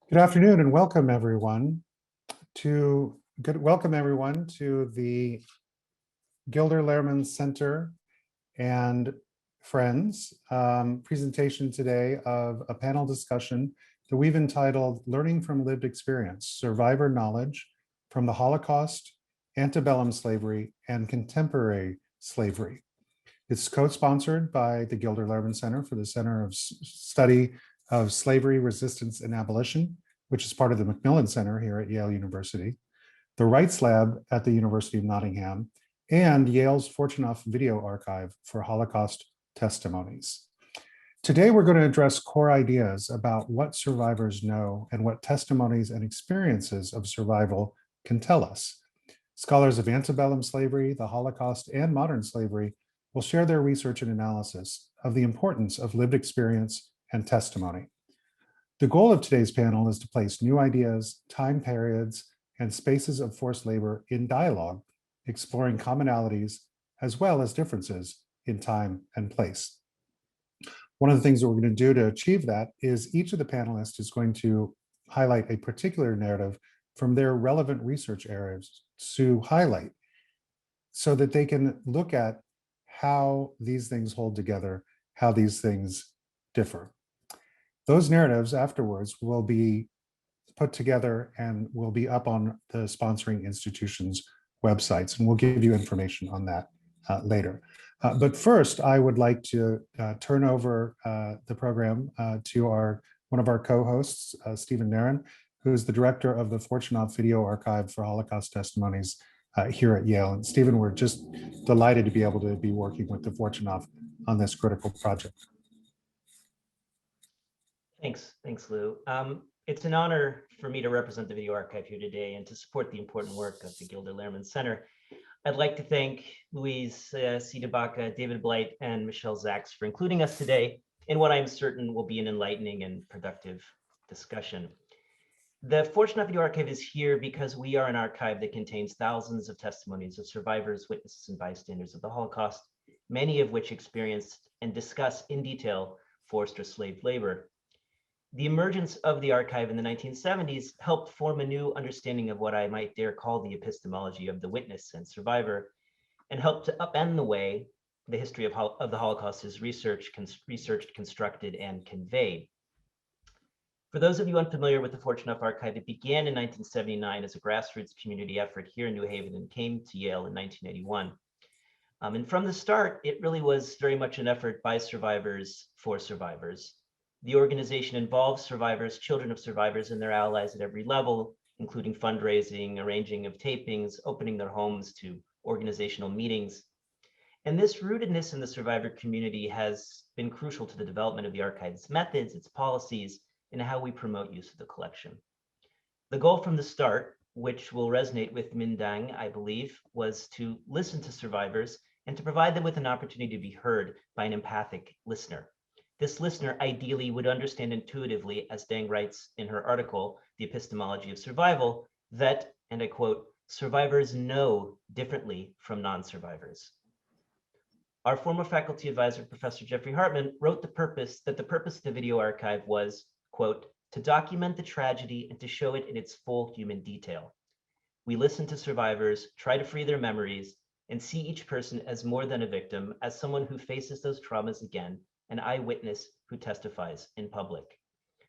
Good afternoon and welcome everyone to the Gilder Lehrman Center and friends presentation today of a panel discussion that we've entitled Learning from Lived Experience, Survivor Knowledge from the Holocaust, Antebellum Slavery, and Contemporary Slavery. It's co-sponsored by the Gilder Lehrman Center for the Center of Study of Slavery, Resistance, and Abolition, which is part of the MacMillan Center here at Yale University, the Rights Lab at the University of Nottingham, and Yale's Fortunoff Video Archive for Holocaust Testimonies. Today, we're going to address core ideas about what survivors know and what testimonies and experiences of survival can tell us. Scholars of antebellum slavery, the Holocaust, and modern slavery will share their research and analysis of the importance of lived experience and testimony. The goal of today's panel is to place new ideas, time periods, and spaces of forced labor in dialogue, exploring commonalities as well as differences in time and place. One of the things that we're going to do to achieve that is each of the panelists is going to highlight a particular narrative from their relevant research areas to highlight so that they can look at how these things hold together, how these things differ. Those narratives afterwards will be put together and will be up on the sponsoring institutions' websites, and we'll give you information on that later. But first, I would like to turn over the program to one of our co-hosts, Stephen Naron, who is the director of the Fortunoff Video Archive for Holocaust Testimonies here at Yale. And Stephen, we're just delighted to be able to be working with the Fortunoff on this critical project. Thanks, Lou. It's an honor for me to represent the Video Archive here today and to support the important work of the Gilder Lehrman Center. I'd like to thank Louise C.deBaca, David Blight, and Michelle Zaks for including us today in what I'm certain will be an enlightening and productive discussion. The Fortunoff Video Archive is here because we are an archive that contains thousands of testimonies of survivors, witnesses, and bystanders of the Holocaust, many of which experienced and discuss in detail forced or slave labor. The emergence of the archive in the 1970s helped form a new understanding of what I might dare call the epistemology of the witness and survivor, and helped to upend the way the history of the Holocaust is researched, constructed, and conveyed. For those of you unfamiliar with the Fortunoff Archive, it began in 1979 as a grassroots community effort here in New Haven and came to Yale in 1981. And from the start, it really was very much an effort by survivors for survivors. The organization involves survivors, children of survivors, and their allies at every level, including fundraising, arranging of tapings, opening their homes to organizational meetings. And this rootedness in the survivor community has been crucial to the development of the archive's methods, its policies, and how we promote use of the collection. The goal from the start, which will resonate with Minh, I believe, was to listen to survivors and to provide them with an opportunity to be heard by an empathic listener. This listener ideally would understand intuitively, as Dang writes in her article, The Epistemology of Survival, that, and I quote, survivors know differently from non-survivors. Our former faculty advisor, Professor Jeffrey Hartman, wrote the purpose of the video archive was, quote, to document the tragedy and to show it in its full human detail. We listen to survivors, try to free their memories, and see each person as more than a victim, as someone who faces those traumas again, an eyewitness who testifies in public.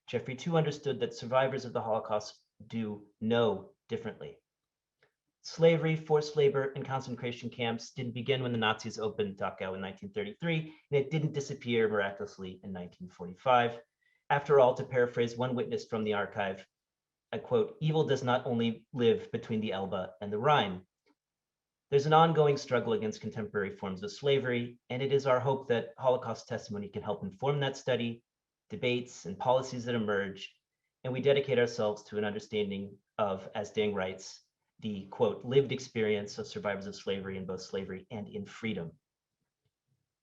Jeffrey too understood that survivors of the Holocaust do know differently. Slavery, forced labor, and concentration camps didn't begin when the Nazis opened Dachau in 1933, and it didn't disappear miraculously in 1945. After all, to paraphrase one witness from the archive, I quote, evil does not only live between the Elbe and the Rhine. There's an ongoing struggle against contemporary forms of slavery, and it is our hope that Holocaust testimony can help inform that study, debates, and policies that emerge, and we dedicate ourselves to an understanding of, as Dang writes, the, quote, lived experience of survivors of slavery in both slavery and in freedom.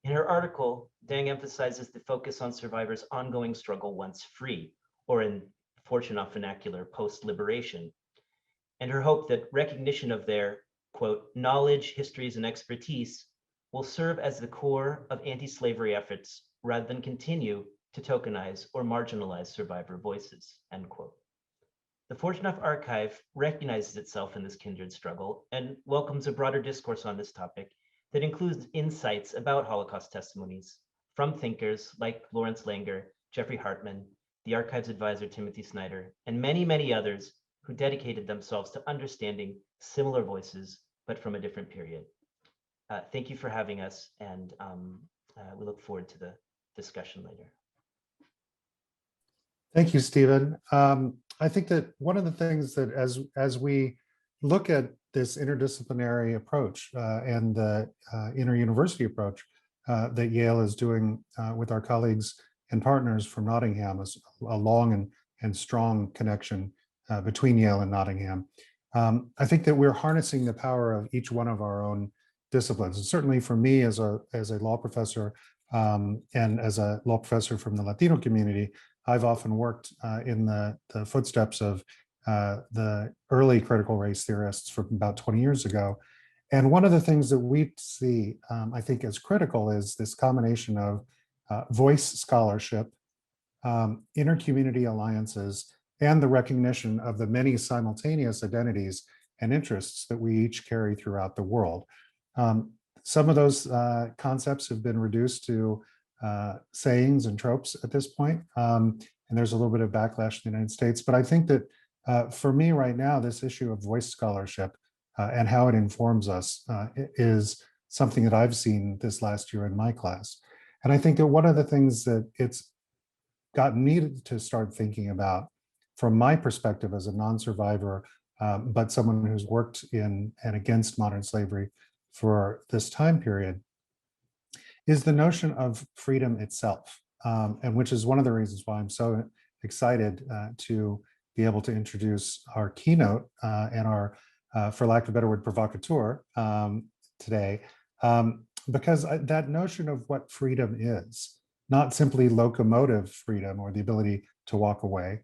In her article, Dang emphasizes the focus on survivors' ongoing struggle once free, or in Fortunoff vernacular, post-liberation, and her hope that recognition of their, quote, knowledge, histories, and expertise will serve as the core of anti-slavery efforts rather than continue to tokenize or marginalize survivor voices, end quote. The Fortunoff archive recognizes itself in this kindred struggle and welcomes a broader discourse on this topic that includes insights about Holocaust testimonies from thinkers like Lawrence Langer, Jeffrey Hartman, the archive's advisor Timothy Snyder, and many, many others who dedicated themselves to understanding similar voices, but from a different period. Thank you for having us, and we look forward to the discussion later. Thank you, Stephen. I think that one of the things that as we look at this interdisciplinary approach and the inter-university approach that Yale is doing with our colleagues and partners from Nottingham, is a long and strong connection between Yale and Nottingham. I think that we're harnessing the power of each one of our own disciplines. And certainly for me as a law professor and as a law professor from the Latino community, I've often worked in the footsteps of the early critical race theorists from about 20 years ago. And one of the things that we see, I think, as critical is this combination of voice scholarship, inter-community alliances, and the recognition of the many simultaneous identities and interests that we each carry throughout the world. Some of those concepts have been reduced to sayings and tropes at this point, and there's a little bit of backlash in the United States. But I think that for me right now, this issue of voice scholarship and how it informs us is something that I've seen this last year in my class. And I think that one of the things that it's gotten me to start thinking about from my perspective as a non-survivor, but someone who's worked in and against modern slavery for this time period, is the notion of freedom itself, and which is one of the reasons why I'm so excited to be able to introduce our keynote and our, for lack of a better word, provocateur today, because that notion of what freedom is, not simply locomotive freedom or the ability to walk away,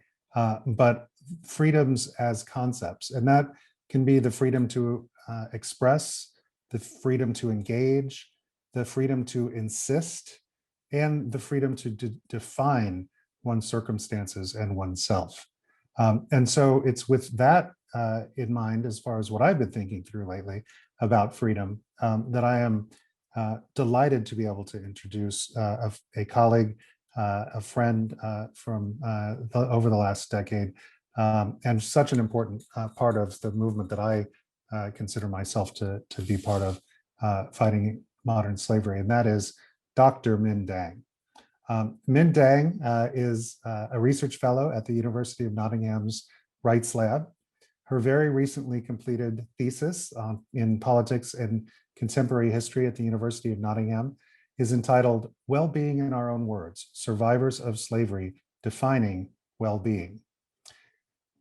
but freedoms as concepts. And that can be the freedom to express, the freedom to engage, the freedom to insist, and the freedom to define one's circumstances and oneself. And so it's with that in mind, as far as what I've been thinking through lately about freedom, that I am delighted to be able to introduce a colleague, a friend from over the last decade, and such an important part of the movement that I consider myself to be part of, fighting modern slavery, and that is Dr. Minh Dang. Minh Dang is a research fellow at the University of Nottingham's Rights Lab. Her very recently completed thesis in politics and contemporary history at the University of Nottingham is entitled Well-Being in Our Own Words, Survivors of Slavery Defining Well-Being.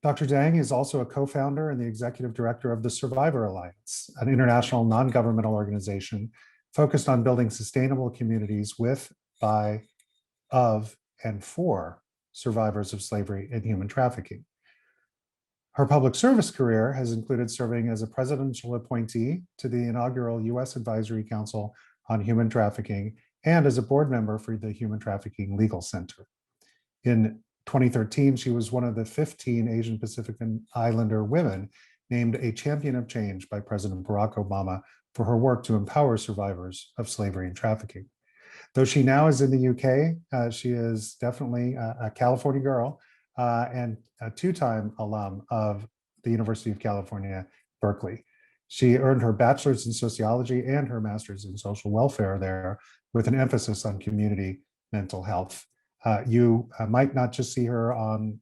Dr. Dang is also a co-founder and the executive director of the Survivor Alliance, an international non-governmental organization focused on building sustainable communities with, by, of, and for survivors of slavery and human trafficking. Her public service career has included serving as a presidential appointee to the inaugural U.S. Advisory Council on Human Trafficking and as a board member for the Human Trafficking Legal Center. In 2013, she was one of the 15 Asian Pacific Islander women named a champion of change by President Barack Obama for her work to empower survivors of slavery and trafficking. Though she now is in the UK, she is definitely a California girl and a two-time alum of the University of California, Berkeley. She earned her bachelor's in sociology and her master's in social welfare there, with an emphasis on community mental health. You might not just see her on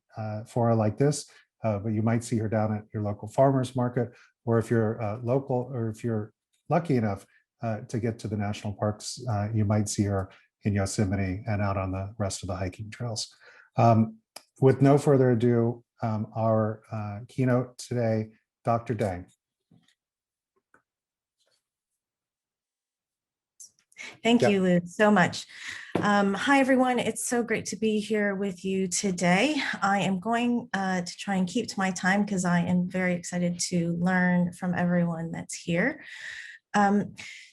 fora like this, but you might see her down at your local farmer's market, or if you're local, or if you're lucky enough to get to the national parks, you might see her in Yosemite and out on the rest of the hiking trails. With no further ado, our keynote today, Dr. Dang. Thank you, Lou, so much. Hi, everyone. It's so great to be here with you today. I am going to try and keep to my time because I am very excited to learn from everyone that's here.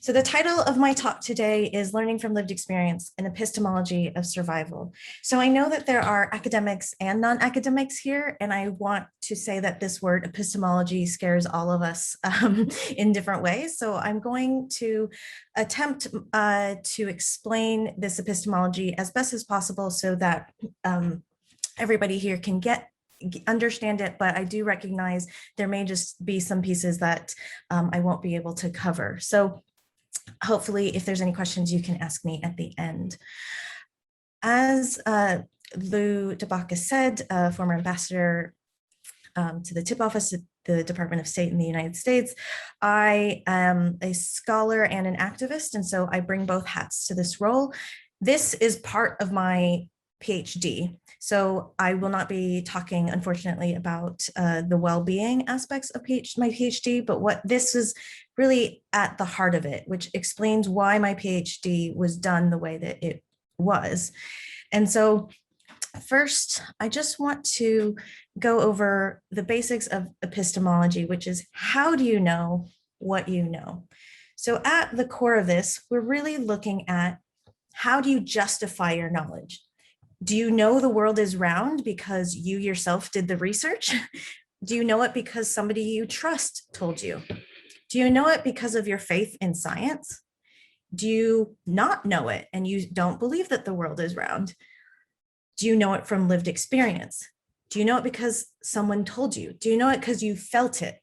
So the title of my talk today is Learning from Lived Experience, an Epistemology of Survival. So I know that there are academics and non-academics here, and I want to say that this word epistemology scares all of us in different ways. So I'm going to attempt to explain this epistemology as best as possible so that everybody here can understand it, but I do recognize there may just be some pieces that I won't be able to cover. So hopefully, if there's any questions, you can ask me at the end. As C.deBaca said, former ambassador to the tip office at the Department of State in the United States, I am a scholar and an activist, and so I bring both hats to this role. This is part of my PhD. So I will not be talking, unfortunately, about the well-being aspects of my PhD, but what this is really at the heart of it, which explains why my PhD was done the way that it was. And so first, I just want to go over the basics of epistemology, which is how do you know what you know? So at the core of this, we're really looking at how do you justify your knowledge? Do you know the world is round because you yourself did the research? Do you know it because somebody you trust told you? Do you know it because of your faith in science? Do you not know it and you don't believe that the world is round? Do you know it from lived experience? Do you know it because someone told you? Do you know it because you felt it?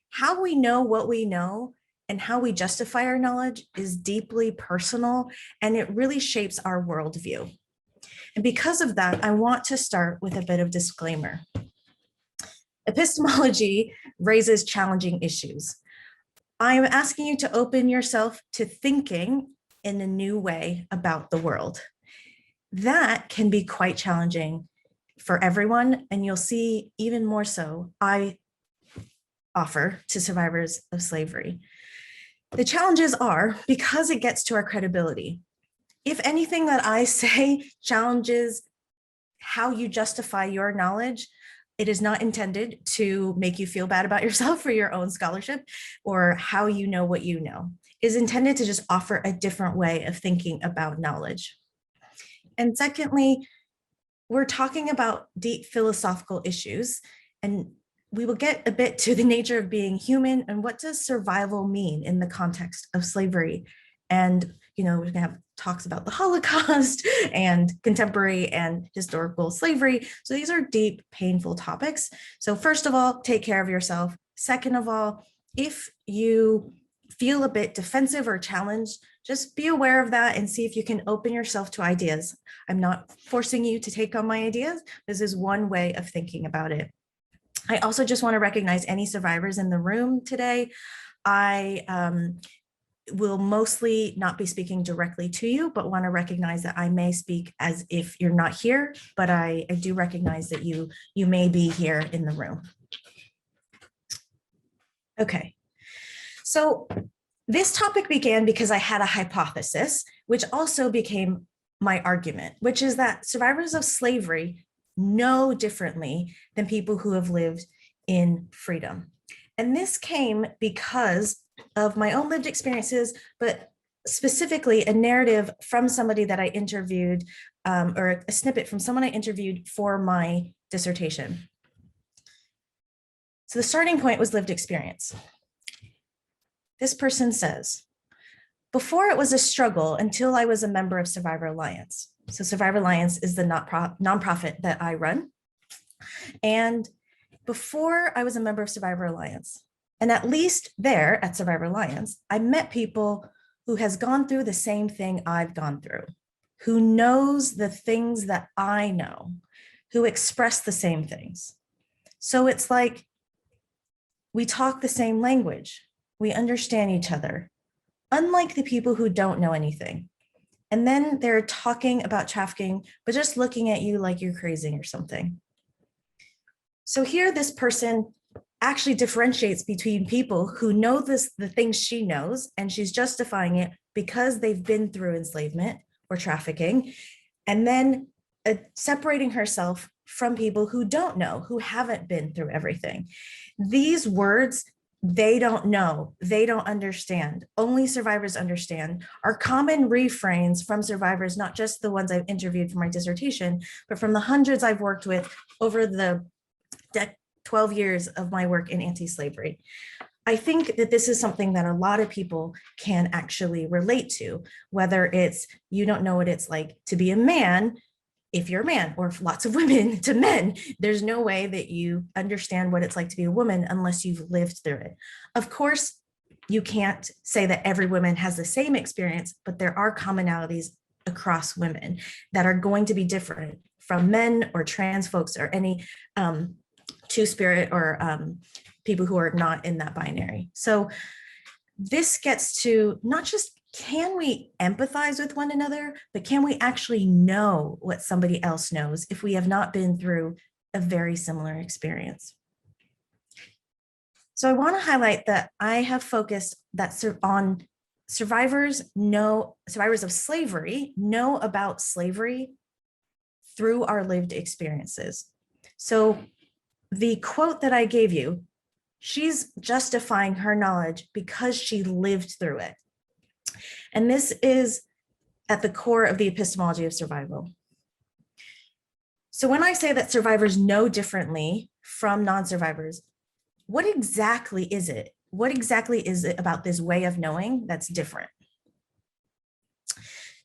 How we know what we know and how we justify our knowledge is deeply personal, and it really shapes our worldview. And because of that, I want to start with a bit of disclaimer. Epistemology raises challenging issues. I'm asking you to open yourself to thinking in a new way about the world. That can be quite challenging for everyone, and you'll see even more so I offer to survivors of slavery. The challenges are because it gets to our credibility. If anything that I say challenges how you justify your knowledge, it is not intended to make you feel bad about yourself for your own scholarship or how you know what you know. It is intended to just offer a different way of thinking about knowledge. And secondly, we're talking about deep philosophical issues, and we will get a bit to the nature of being human and what does survival mean in the context of slavery. And we're going to have talks about the Holocaust and contemporary and historical slavery. So these are deep, painful topics. So first of all, take care of yourself. Second of all, if you feel a bit defensive or challenged, just be aware of that and see if you can open yourself to ideas. I'm not forcing you to take on my ideas. This is one way of thinking about it. I also just want to recognize any survivors in the room today. I will mostly not be speaking directly to you, but want to recognize that I may speak as if you're not here, but I do recognize that you may be here in the room. Okay, so this topic began because I had a hypothesis, which also became my argument, which is that survivors of slavery know differently than people who have lived in freedom. And this came because of my own lived experiences, but specifically a narrative from somebody that I interviewed, or a snippet from someone I interviewed for my dissertation. So the starting point was lived experience. This person says, before it was a struggle until I was a member of Survivor Alliance. So Survivor Alliance is the nonprofit that I run. And before I was a member of Survivor Alliance, and at least there at Survivor Alliance, I met people who has gone through the same thing I've gone through, who knows the things that I know, who express the same things. So it's like we talk the same language, we understand each other, unlike the people who don't know anything. And then they're talking about trafficking, but just looking at you like you're crazy or something. So here this person actually differentiates between people who know the things she knows, and she's justifying it because they've been through enslavement or trafficking, and then separating herself from people who don't know, who haven't been through everything. These words they don't know, they don't understand. Only survivors understand are common refrains from survivors, not just the ones I've interviewed for my dissertation, but from the hundreds I've worked with over the 12 years of my work in anti-slavery. I think that this is something that a lot of people can actually relate to, whether it's you don't know what it's like to be a man if you're a man, or lots of women to men. There's no way that you understand what it's like to be a woman unless you've lived through it. Of course, you can't say that every woman has the same experience, but there are commonalities across women that are going to be different from men or trans folks or any two-spirit or people who are not in that binary. So this gets to not just can we empathize with one another, but can we actually know what somebody else knows if we have not been through a very similar experience? So I want to highlight that I have focused on survivors of slavery know about slavery through our lived experiences. So the quote that I gave you, she's justifying her knowledge because she lived through it. And this is at the core of the epistemology of survival. So when I say that survivors know differently from non-survivors, what exactly is it? What exactly is it about this way of knowing that's different?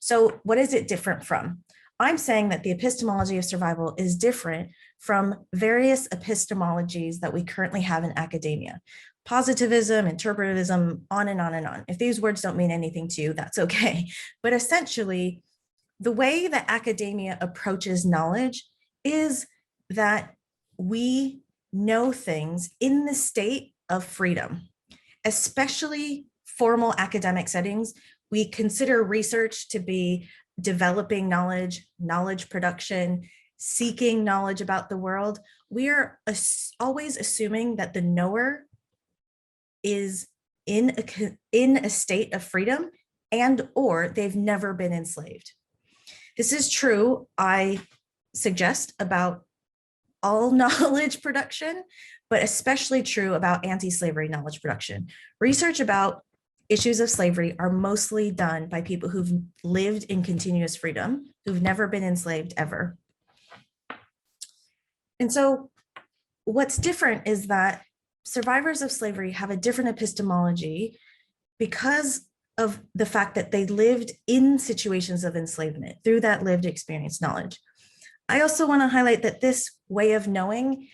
So what is it different from? I'm saying that the epistemology of survival is different from various epistemologies that we currently have in academia. Positivism, interpretivism, on and on and on. If these words don't mean anything to you, that's okay. But essentially, the way that academia approaches knowledge is that we know things in the state of freedom, especially formal academic settings. We consider research to be developing knowledge, knowledge production, seeking knowledge about the world. We are always assuming that the knower is in a state of freedom and or they've never been enslaved. This is true, I suggest, about all knowledge production, but especially true about anti-slavery knowledge production. Research about issues of slavery are mostly done by people who've lived in continuous freedom, who've never been enslaved ever. And so what's different is that survivors of slavery have a different epistemology because of the fact that they lived in situations of enslavement through that lived experience knowledge. I also want to highlight that this way of knowing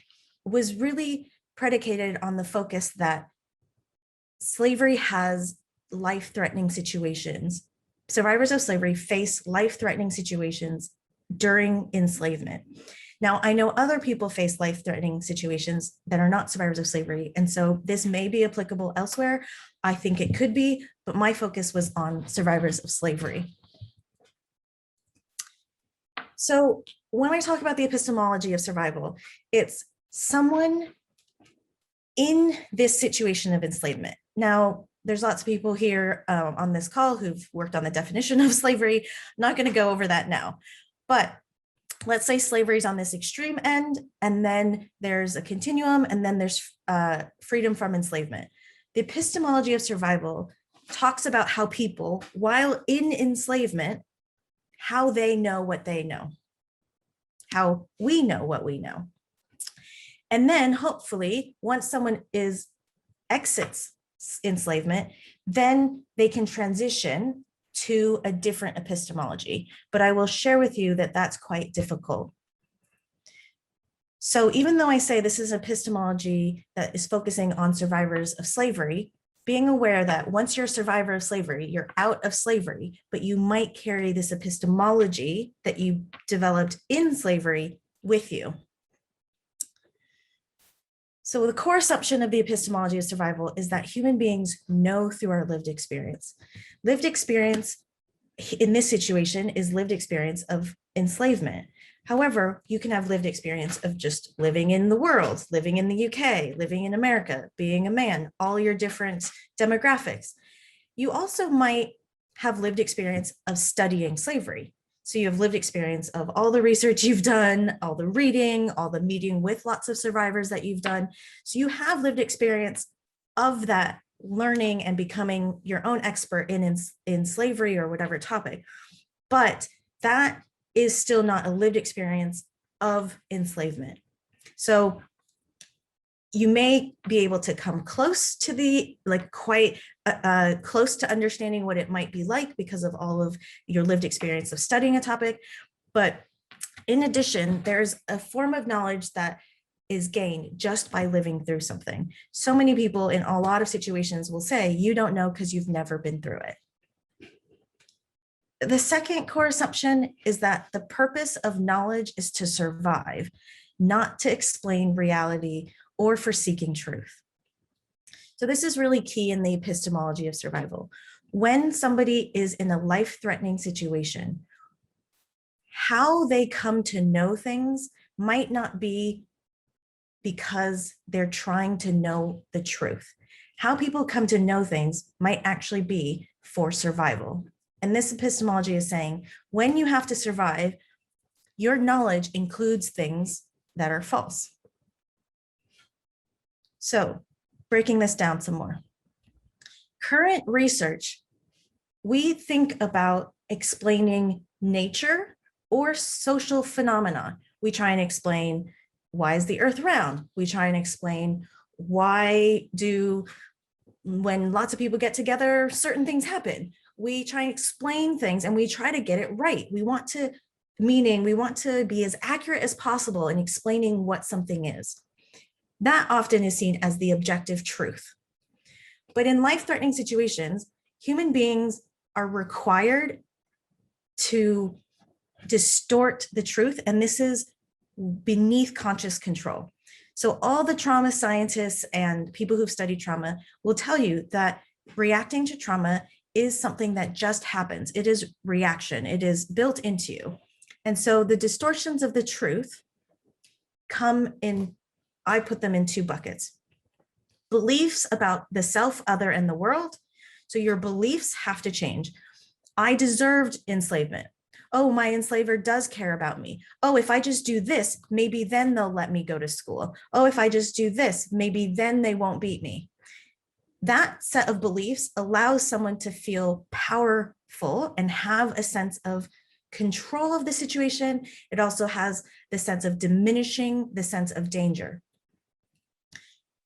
was really predicated on the focus that slavery has life-threatening situations. Survivors of slavery face life-threatening situations during enslavement. Now, I know other people face life-threatening situations that are not survivors of slavery, and so this may be applicable elsewhere. I think it could be, but my focus was on survivors of slavery. So when I talk about the epistemology of survival, it's someone in this situation of enslavement. Now, there's lots of people here on this call who've worked on the definition of slavery. I'm not going to go over that now, but let's say slavery is on this extreme end, and then there's a continuum, and then there's freedom from enslavement. The epistemology of survival talks about how people, while in enslavement, how they know what they know, how we know what we know. And then hopefully, once someone exits enslavement, then they can transition to a different epistemology. But I will share with you that that's quite difficult. So even though I say this is epistemology that is focusing on survivors of slavery, being aware that once you're a survivor of slavery, you're out of slavery, but you might carry this epistemology that you developed in slavery with you. So the core assumption of the epistemology of survival is that human beings know through our lived experience. Lived experience in this situation is lived experience of enslavement. However, you can have lived experience of just living in the world, living in the UK, living in America, being a man, all your different demographics. You also might have lived experience of studying slavery. So you have lived experience of all the research you've done, all the reading, all the meeting with lots of survivors that you've done. So you have lived experience of that learning and becoming your own expert in slavery or whatever topic. But that is still not a lived experience of enslavement. So you may be able to come close to the, like quite close to understanding what it might be like because of all of your lived experience of studying a topic. But in addition, there's a form of knowledge that is gained just by living through something. So many people in a lot of situations will say, you don't know because you've never been through it. The second core assumption is that the purpose of knowledge is to survive, not to explain reality or for seeking truth. So this is really key in the epistemology of survival. When somebody is in a life-threatening situation, how they come to know things might not be because they're trying to know the truth. How people come to know things might actually be for survival. And this epistemology is saying, when you have to survive, your knowledge includes things that are false. So, breaking this down some more. Current research, we think about explaining nature or social phenomena. We try and explain, why is the earth round? We try and explain, why do, when lots of people get together, certain things happen. We try and explain things and we try to get it right. We want to, meaning we want to be as accurate as possible in explaining what something is. That often is seen as the objective truth. But in life-threatening situations, human beings are required to distort the truth, and this is beneath conscious control. So all the trauma scientists and people who've studied trauma will tell you that reacting to trauma is something that just happens. It is reaction. It is built into you. And so the distortions of the truth come in, I put them in two buckets. Beliefs about the self, other, and the world. So your beliefs have to change. I deserved enslavement. Oh, my enslaver does care about me. Oh, if I just do this, maybe then they'll let me go to school. Oh, if I just do this, maybe then they won't beat me. That set of beliefs allows someone to feel powerful and have a sense of control of the situation. It also has the sense of diminishing the sense of danger.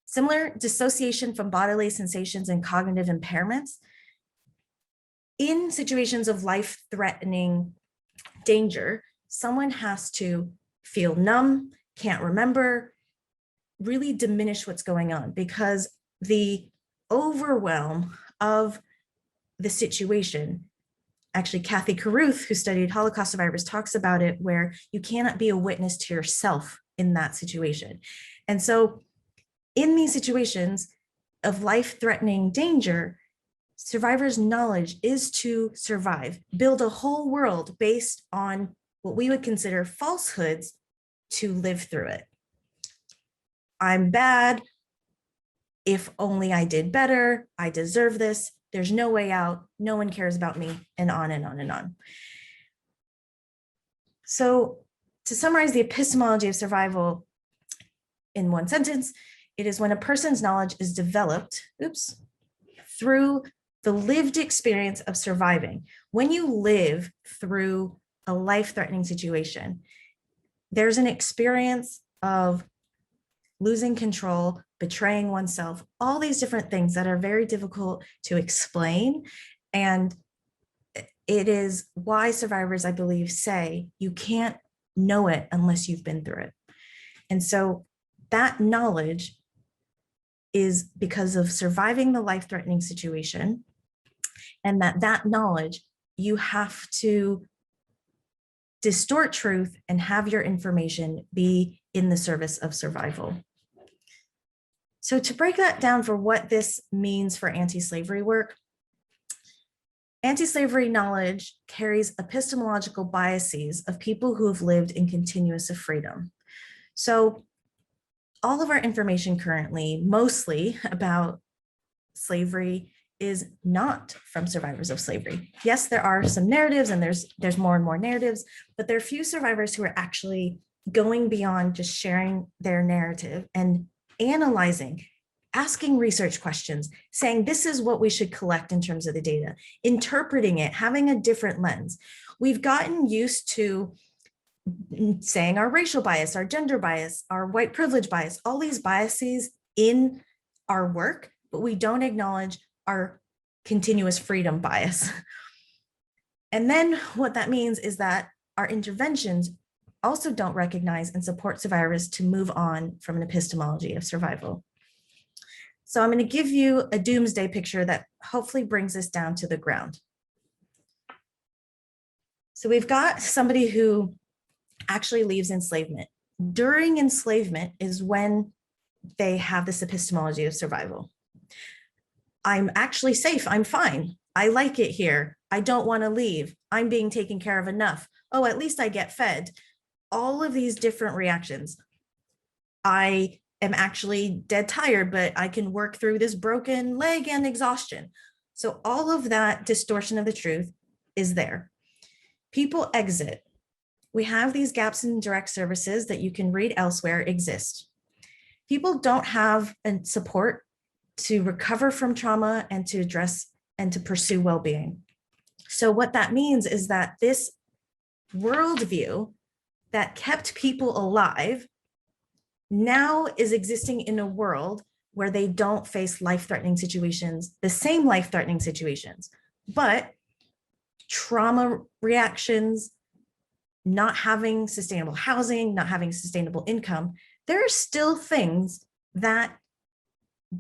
Similar dissociation from bodily sensations and cognitive impairments. In situations of life-threatening danger, someone has to feel numb, can't remember, really diminish what's going on, because the overwhelm of the situation, actually Kathy Carruth, who studied Holocaust survivors, talks about it, where you cannot be a witness to yourself in that situation. And so in these situations of life-threatening danger, survivors' knowledge is to survive, build a whole world based on what we would consider falsehoods to live through it. I'm bad. If only I did better. I deserve this. There's no way out. No one cares about me, and on and on and on. So to summarize the epistemology of survival in one sentence, it is when a person's knowledge is developed, through the lived experience of surviving. When you live through a life-threatening situation, there's an experience of losing control, betraying oneself, all these different things that are very difficult to explain. And it is why survivors, I believe, say you can't know it unless you've been through it. And so that knowledge is because of surviving the life-threatening situation, and that knowledge, you have to distort truth and have your information be in the service of survival. So to break that down for what this means for anti-slavery work, anti-slavery knowledge carries epistemological biases of people who have lived in continuous of freedom. So all of our information currently, mostly about slavery, is not from survivors of slavery. Yes, there are some narratives, and there's more and more narratives, but there are few survivors who are actually going beyond just sharing their narrative and analyzing asking research questions, saying this is what we should collect in terms of the data, interpreting it, having a different lens. We've gotten used to saying our racial bias, our gender bias, our white privilege bias, all these biases in our work, but we don't acknowledge our continuous freedom bias. And then what that means is that our interventions also don't recognize and support survivors to move on from an epistemology of survival. So I'm going to give you a doomsday picture that hopefully brings us down to the ground. So we've got somebody who actually leaves enslavement. During enslavement is when they have this epistemology of survival. I'm actually safe, I'm fine. I like it here. I don't want to leave. I'm being taken care of enough. Oh, at least I get fed. All of these different reactions. I am actually dead tired, but I can work through this broken leg and exhaustion. So all of that distortion of the truth is there. People exit. We have these gaps in direct services that you can read elsewhere exist. People don't have support to recover from trauma and to address and to pursue well-being. So what that means is that this worldview that kept people alive now is existing in a world where they don't face life-threatening situations, the same life-threatening situations, but trauma reactions, not having sustainable housing, not having sustainable income, there are still things that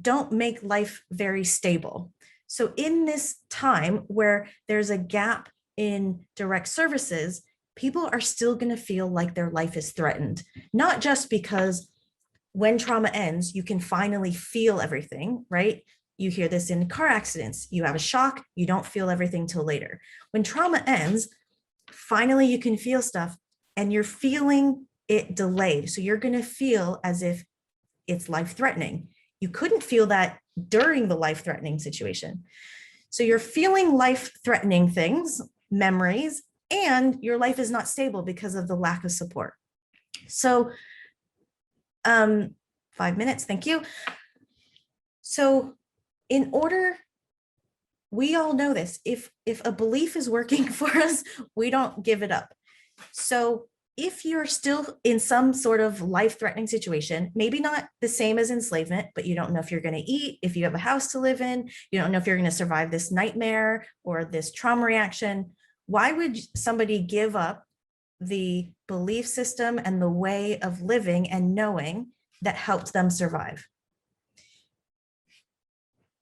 don't make life very stable. So in this time where there's a gap in direct services, people are still going to feel like their life is threatened, not just because when trauma ends, you can finally feel everything, right? You hear this in car accidents. You have a shock, you don't feel everything till later. When trauma ends, finally you can feel stuff and you're feeling it delayed. So you're going to feel as if it's life-threatening. You couldn't feel that during the life-threatening situation. So you're feeling life-threatening things, memories, and your life is not stable because of the lack of support. So 5 minutes, thank you. So in order, we all know this, if a belief is working for us, we don't give it up. So if you're still in some sort of life-threatening situation, maybe not the same as enslavement, but you don't know if you're going to eat, if you have a house to live in, you don't know if you're going to survive this nightmare or this trauma reaction, why would somebody give up the belief system and the way of living and knowing that helped them survive?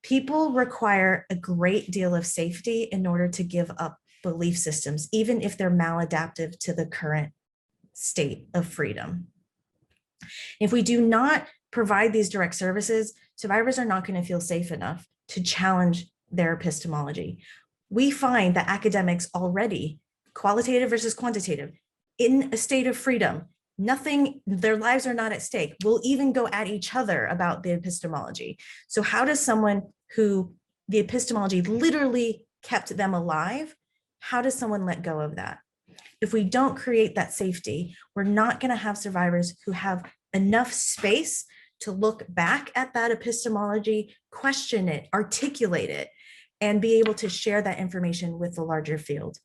People require a great deal of safety in order to give up belief systems, even if they're maladaptive to the current state of freedom. If we do not provide these direct services, survivors are not going to feel safe enough to challenge their epistemology. We find that academics already, qualitative versus quantitative, in a state of freedom, nothing, their lives are not at stake, will even go at each other about the epistemology. So how does someone who the epistemology literally kept them alive, how does someone let go of that? If we don't create that safety, we're not going to have survivors who have enough space to look back at that epistemology, question it, articulate it, and be able to share that information with the larger field.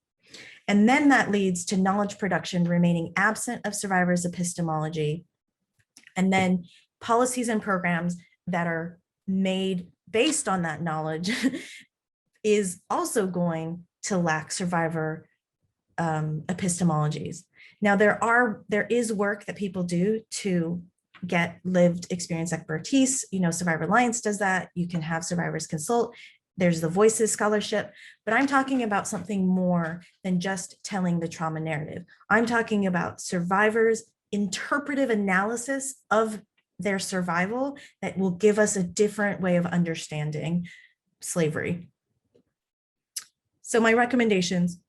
And then that leads to knowledge production remaining absent of survivors' epistemology. And then policies and programs that are made based on that knowledge is also going to lack survivor epistemologies. Now, there is work that people do to get lived experience expertise. You know, Survivor Alliance does that. You can have survivors consult. There's the Voices Scholarship, but I'm talking about something more than just telling the trauma narrative. I'm talking about survivors' interpretive analysis of their survival that will give us a different way of understanding slavery. So my recommendations: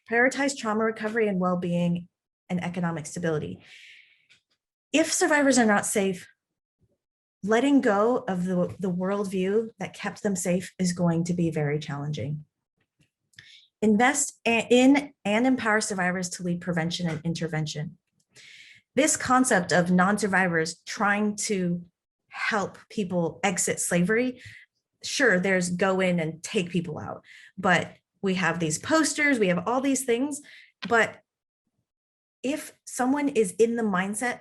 prioritize trauma recovery and well-being and economic stability. If survivors are not safe, letting go of the worldview that kept them safe is going to be very challenging. Invest in and empower survivors to lead prevention and intervention. This concept of non-survivors trying to help people exit slavery. Sure, there's go in and take people out, but we have these posters, we have all these things. But if someone is in the mindset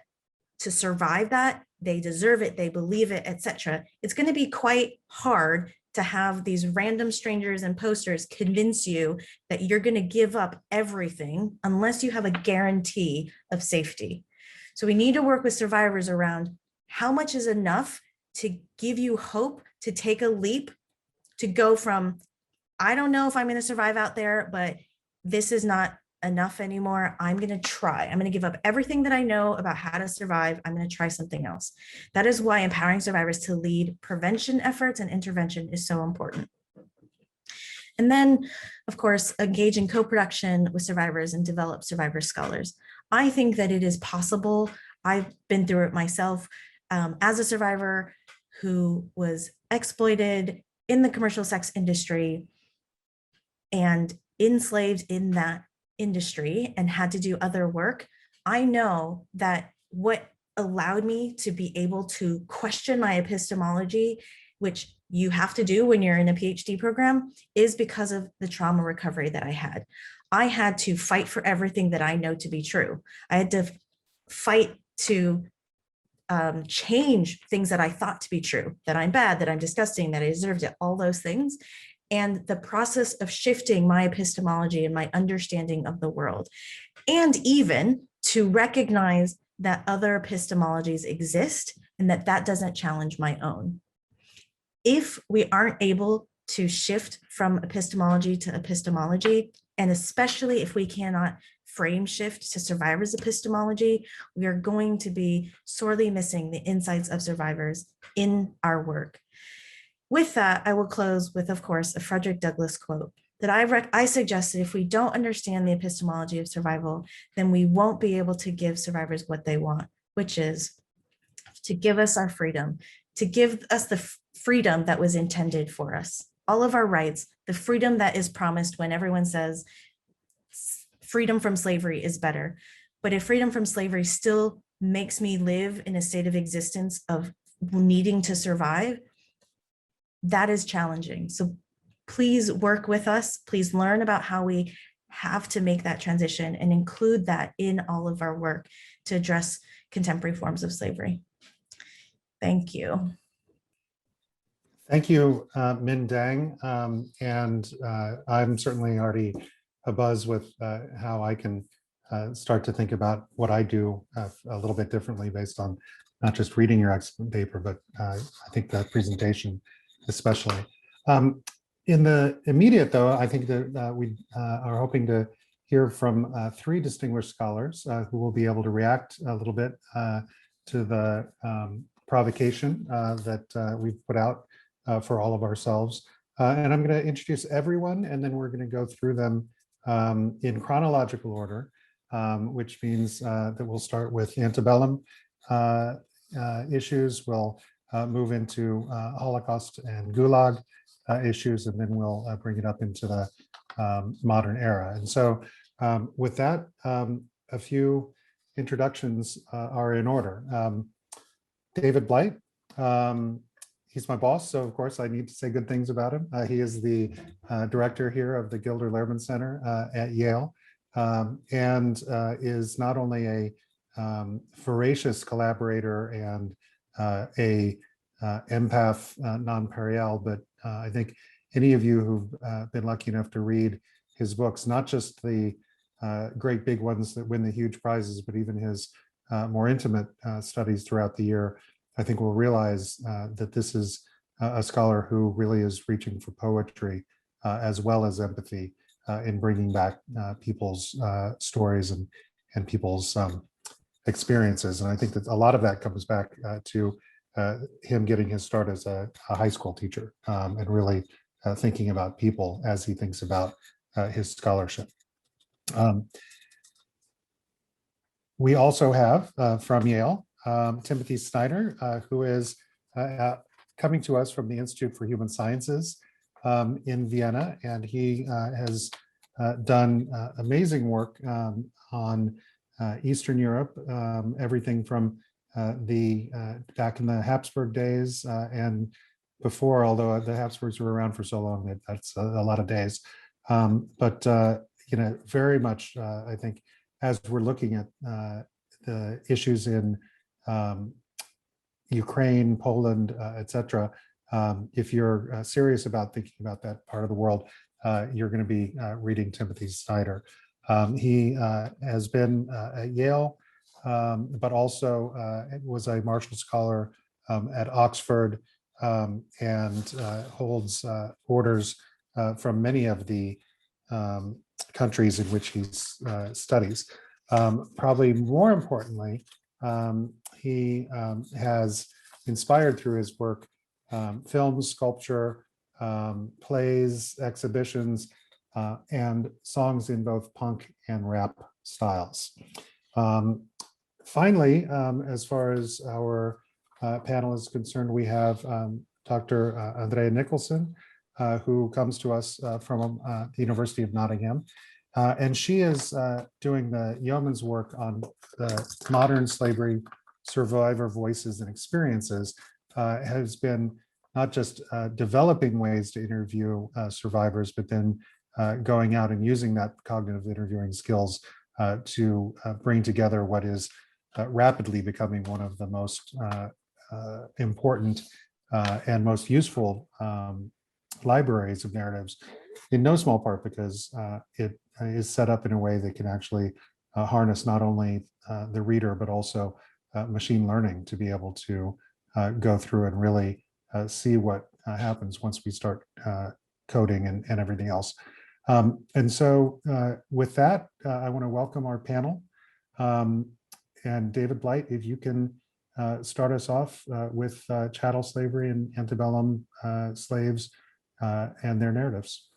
to survive that, they deserve it, they believe it, etc., it's going to be quite hard to have these random strangers and posters convince you that you're going to give up everything unless you have a guarantee of safety. So we need to work with survivors around how much is enough to give you hope to take a leap, to go from, I don't know if I'm going to survive out there, but this is not enough anymore. I'm going to try. I'm going to give up everything that I know about how to survive. I'm going to try something else. That is why empowering survivors to lead prevention efforts and intervention is so important. And then, of course, engage in co-production with survivors and develop survivor scholars. I think that it is possible. I've been through it myself as a survivor who was exploited in the commercial sex industry and enslaved in that industry and had to do other work. I know that what allowed me to be able to question my epistemology, which you have to do when you're in a PhD program, is because of the trauma recovery that I had. I had to fight for everything that I know to be true. I had to fight to change things that I thought to be true, that I'm bad, that I'm disgusting, that I deserved it, all those things. And the process of shifting my epistemology and my understanding of the world, and even to recognize that other epistemologies exist and that that doesn't challenge my own. If we aren't able to shift from epistemology to epistemology, and especially if we cannot frame shift to survivors' epistemology, we are going to be sorely missing the insights of survivors in our work. With that, I will close with, of course, a Frederick Douglass quote that I suggested if we don't understand the epistemology of survival, then we won't be able to give survivors what they want, which is to give us our freedom, to give us the freedom that was intended for us, all of our rights, the freedom that is promised when everyone says freedom from slavery is better. But if freedom from slavery still makes me live in a state of existence of needing to survive, that is challenging. So please work with us. Please learn about how we have to make that transition and include that in all of our work to address contemporary forms of slavery. Thank you. Thank you, Minh Dang. I'm certainly already abuzz with how I can start to think about what I do a little bit differently based on not just reading your excellent paper, but I think that presentation especially. In the immediate, though, I think that we are hoping to hear from three distinguished scholars who will be able to react a little bit to the provocation that we've put out for all of ourselves. And I'm going to introduce everyone, and then we're going to go through them in chronological order, which means that we'll start with Antebellum issues. We'll move into Holocaust and Gulag issues, and then we'll bring it up into the modern era. And so with that, a few introductions are in order. David Blight, he's my boss, so of course I need to say good things about him. He is the director here of the Gilder Lehrman Center at Yale, and is not only a voracious collaborator and a empath non-pareil, but I think any of you who've been lucky enough to read his books, not just the great big ones that win the huge prizes, but even his more intimate studies throughout the year, I think will realize that this is a scholar who really is reaching for poetry as well as empathy in bringing back people's stories and people's experiences. And I think that a lot of that comes back to him getting his start as a high school teacher and really thinking about people as he thinks about his scholarship. We also have from Yale, Timothy Snyder, who is coming to us from the Institute for Human Sciences in Vienna, and he has done amazing work on Eastern Europe, everything from back in the Habsburg days and before, although the Habsburgs were around for so long that that's a lot of days. But very much, I think, as we're looking at the issues in Ukraine, Poland, etc., if you're serious about thinking about that part of the world, you're going to be reading Timothy Snyder. He has been at Yale, but also was a Marshall Scholar at Oxford, and holds orders from many of the countries in which he studies. Probably more importantly, he has inspired through his work film, sculpture, plays, exhibitions, and songs in both punk and rap styles. Finally, as far as our panel is concerned, we have Dr. Andrea Nicholson, who comes to us from the University of Nottingham. And she is doing the yeoman's work on the modern slavery survivor voices and experiences, has been not just developing ways to interview survivors, but then going out and using that cognitive interviewing skills to bring together what is rapidly becoming one of the most important and most useful libraries of narratives, in no small part because it is set up in a way that can actually harness not only the reader, but also machine learning to be able to go through and really see what happens once we start coding and everything else. And so with that, I want to welcome our panel. And David Blight, if you can start us off with chattel slavery and antebellum slaves and their narratives.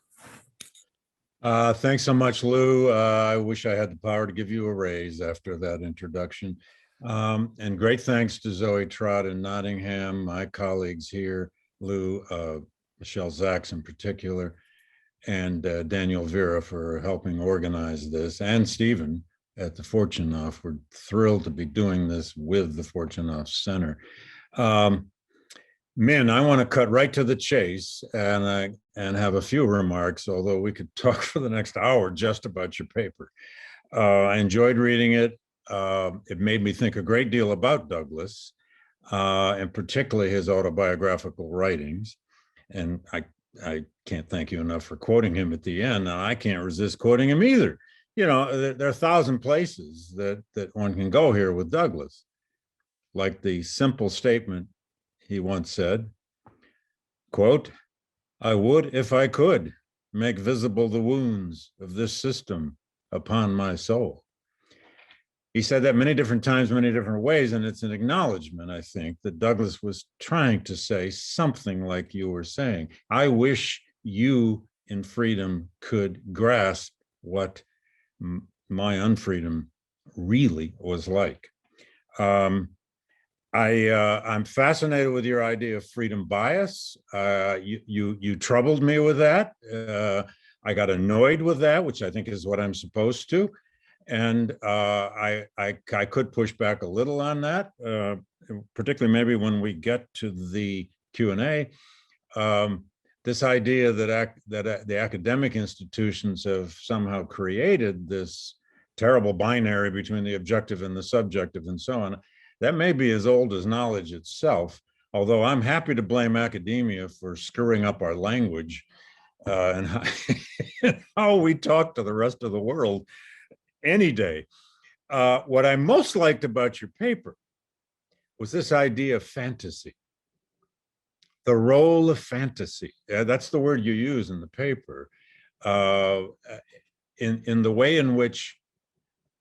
Thanks so much, Lou. I wish I had the power to give you a raise after that introduction. And great thanks to Zoe Trott in Nottingham, my colleagues here, Lou, Michelle Zaks in particular, and Daniel Vera for helping organize this, and Stephen at the Fortunoff. We're thrilled to be doing this with the Fortunoff Center. Minh, I want to cut right to the chase and have a few remarks, although we could talk for the next hour just about your paper. I enjoyed reading it. It made me think a great deal about Douglass, and particularly his autobiographical writings. And I can't thank you enough for quoting him at the end, and I can't resist quoting him either. You know, there are 1,000 places that one can go here with Douglass, like the simple statement he once said, quote, "I would, if I could, make visible the wounds of this system upon my soul." He said that many different times, many different ways, and it's an acknowledgement, I think, that Douglass was trying to say something like you were saying. I wish you in freedom could grasp what my unfreedom really was like. I'm fascinated with your idea of freedom bias. You troubled me with that. I got annoyed with that, which I think is what I'm supposed to. And I could push back a little on that, particularly maybe when we get to the Q&A. This idea that the academic institutions have somehow created this terrible binary between the objective and the subjective and so on, that may be as old as knowledge itself, although I'm happy to blame academia for screwing up our language and how we talk to the rest of the world any day. What I most liked about your paper was this idea of fantasy. The role of fantasy, that's the word you use in the paper, in the way in which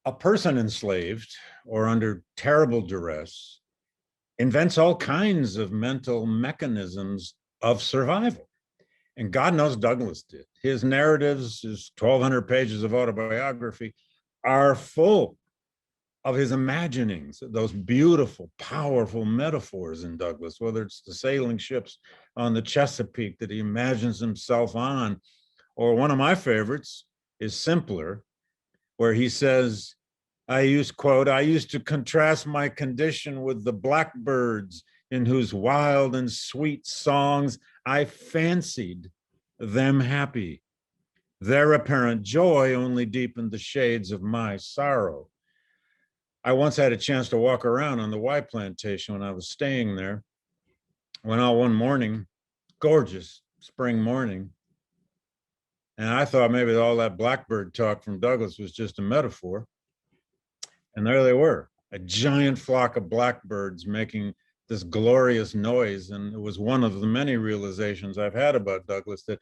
a person enslaved or under terrible duress invents all kinds of mental mechanisms of survival. And God knows Douglass did. His narratives, his 1,200 pages of autobiography are full of his imaginings, those beautiful, powerful metaphors in Douglass, whether it's the sailing ships on the Chesapeake that he imagines himself on, or one of my favorites is Simpler, where he says, quote, I used to contrast my condition with the blackbirds in whose wild and sweet songs I fancied them happy. Their apparent joy only deepened the shades of my sorrow. I once had a chance to walk around on the Y plantation when I was staying there. Went out one morning, gorgeous spring morning, and I thought maybe all that blackbird talk from Douglas was just a metaphor. And there they were, a giant flock of blackbirds making this glorious noise. And it was one of the many realizations I've had about Douglas that,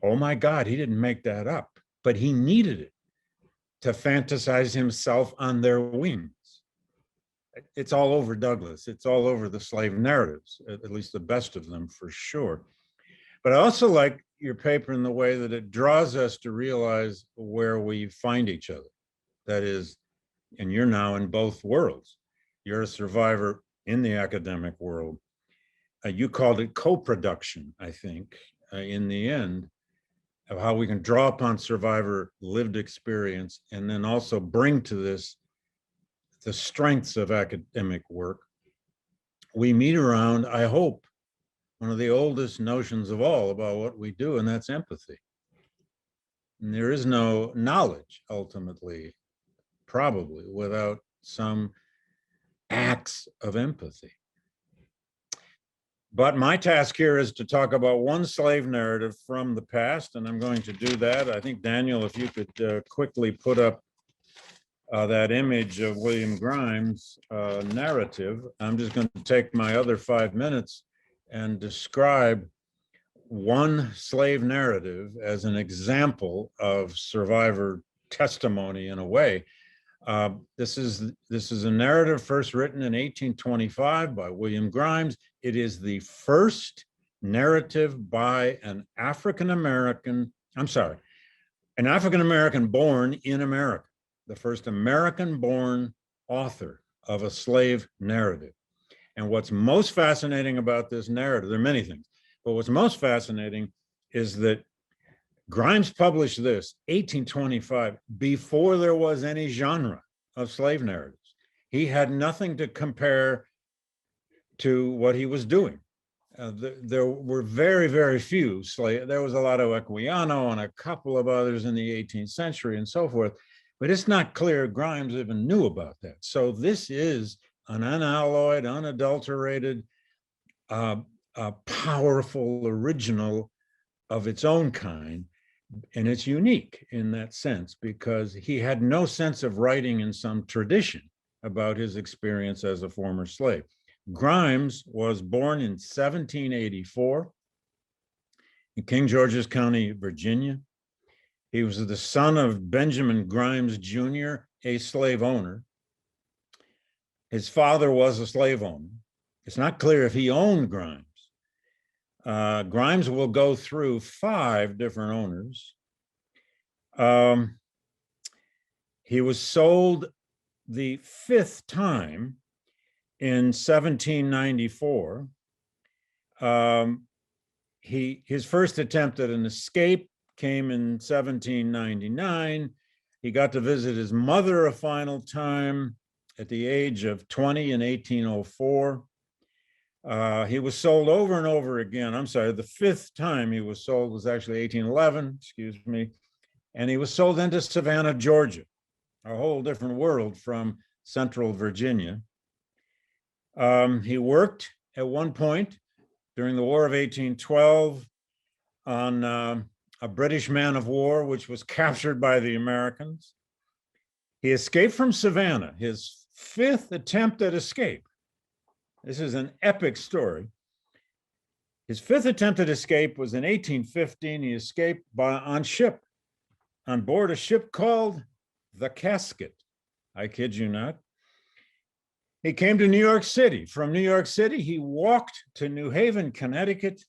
oh my God, he didn't make that up, but he needed it to fantasize himself on their wings. It's all over Douglas. It's all over the slave narratives, at least the best of them for sure. But I also like your paper in the way that it draws us to realize where we find each other. That is, and you're now in both worlds. You're a survivor in the academic world. You called it co-production, I think, in the end, of how we can draw upon survivor lived experience and then also bring to this the strengths of academic work. We meet around, I hope, one of the oldest notions of all about what we do, and that's empathy. And there is no knowledge, ultimately, probably, without some acts of empathy. But my task here is to talk about one slave narrative from the past, and I'm going to do that. I think, Daniel, if you could quickly put up that image of William Grimes' narrative. I'm just going to take my other 5 minutes and describe one slave narrative as an example of survivor testimony in a way. This is a narrative first written in 1825 by William Grimes. It is the first narrative by an African-American born in America, the first American-born author of a slave narrative. And what's most fascinating about this narrative, there are many things, but what's most fascinating is that Grimes published this 1825 before there was any genre of slave narratives. He had nothing to compare to what he was doing. There were very, very few slave. There was a lot of Equiano and a couple of others in the 18th century and so forth, but it's not clear Grimes even knew about that. So this is an unalloyed, unadulterated, powerful original of its own kind. And it's unique in that sense because he had no sense of writing in some tradition about his experience as a former slave. Grimes was born in 1784 in King George's County, Virginia. He was the son of Benjamin Grimes, Jr., a slave owner. His father was a slave owner. It's not clear if he owned Grimes. Grimes will go through 5 different owners. He was sold the 5th time in 1794. His first attempt at an escape came in 1799. He got to visit his mother a final time at the age of 20 in 1804. He was sold over and over again. I'm sorry, the 5th time he was sold was actually 1811, excuse me. And he was sold into Savannah, Georgia, a whole different world from central Virginia. He worked at one point during the War of 1812 on a British man of war, which was captured by the Americans. He escaped from Savannah, his 5th attempt at escape. This is an epic story. His 5th attempt at escape was in 1815. He escaped on board a ship called the Casket. I kid you not. He came to New York City. From New York City, he walked to New Haven, Connecticut,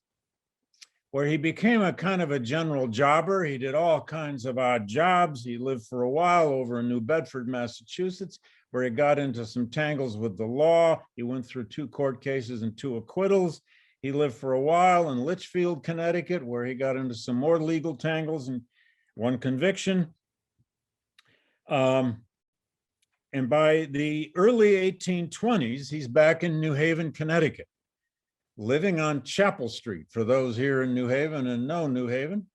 where he became a kind of a general jobber. He did all kinds of odd jobs. He lived for a while over in New Bedford, Massachusetts, where he got into some tangles with the law. He went through 2 court cases and 2 acquittals. He lived for a while in Litchfield, Connecticut, where he got into some more legal tangles and 1 conviction. And by the early 1820s, he's back in New Haven, Connecticut, living on Chapel Street, for those here in New Haven and know New Haven.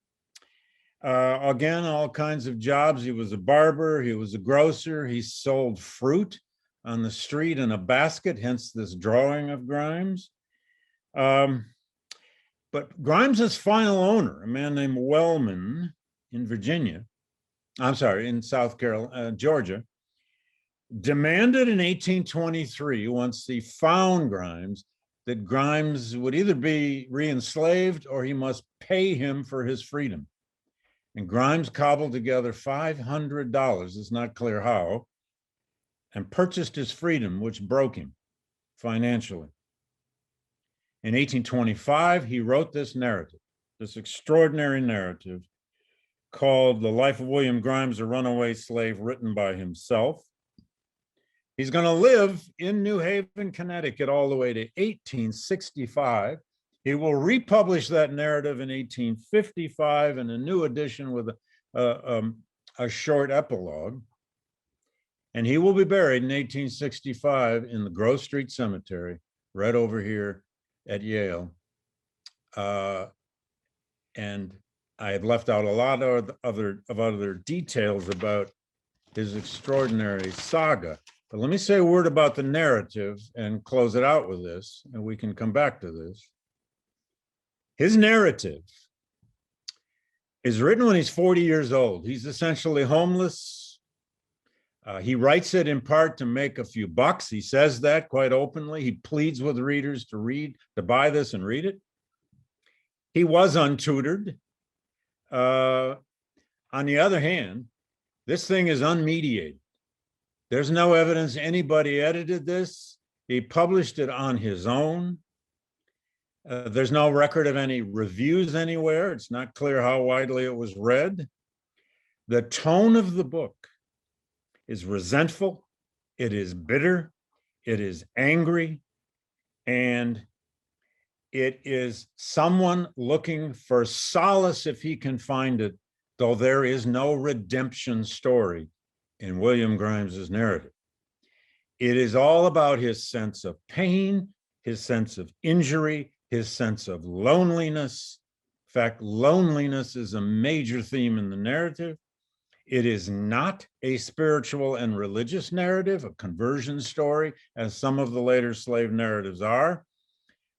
Again, all kinds of jobs. He was a barber, he was a grocer, he sold fruit on the street in a basket, hence this drawing of Grimes. But Grimes's final owner, a man named Wellman in Virginia, I'm sorry, in South Carolina, Georgia, demanded in 1823, once he found Grimes, that Grimes would either be re-enslaved or he must pay him for his freedom. And Grimes cobbled together $500, it's not clear how, and purchased his freedom, which broke him financially. In 1825, he wrote this narrative, this extraordinary narrative called The Life of William Grimes, a Runaway Slave, written by himself. He's going to live in New Haven, Connecticut, all the way to 1865. He will republish that narrative in 1855 in a new edition with a short epilogue. And he will be buried in 1865 in the Grove Street Cemetery, right over here at Yale. And I have left out a lot of other details about his extraordinary saga. But let me say a word about the narrative and close it out with this, and we can come back to this. His narrative is written when he's 40 years old. He's essentially homeless. He writes it in part to make a few bucks. He says that quite openly. He pleads with readers to buy this and read it. He was untutored. On the other hand, this thing is unmediated. There's no evidence anybody edited this. He published it on his own. There's no record of any reviews anywhere. It's not clear how widely it was read. The tone of the book is resentful, it is bitter, it is angry, and it is someone looking for solace if he can find it, though there is no redemption story in William Grimes's narrative. It is all about his sense of pain, his sense of injury, his sense of loneliness. In fact, loneliness is a major theme in the narrative. It is not a spiritual and religious narrative, a conversion story, as some of the later slave narratives are.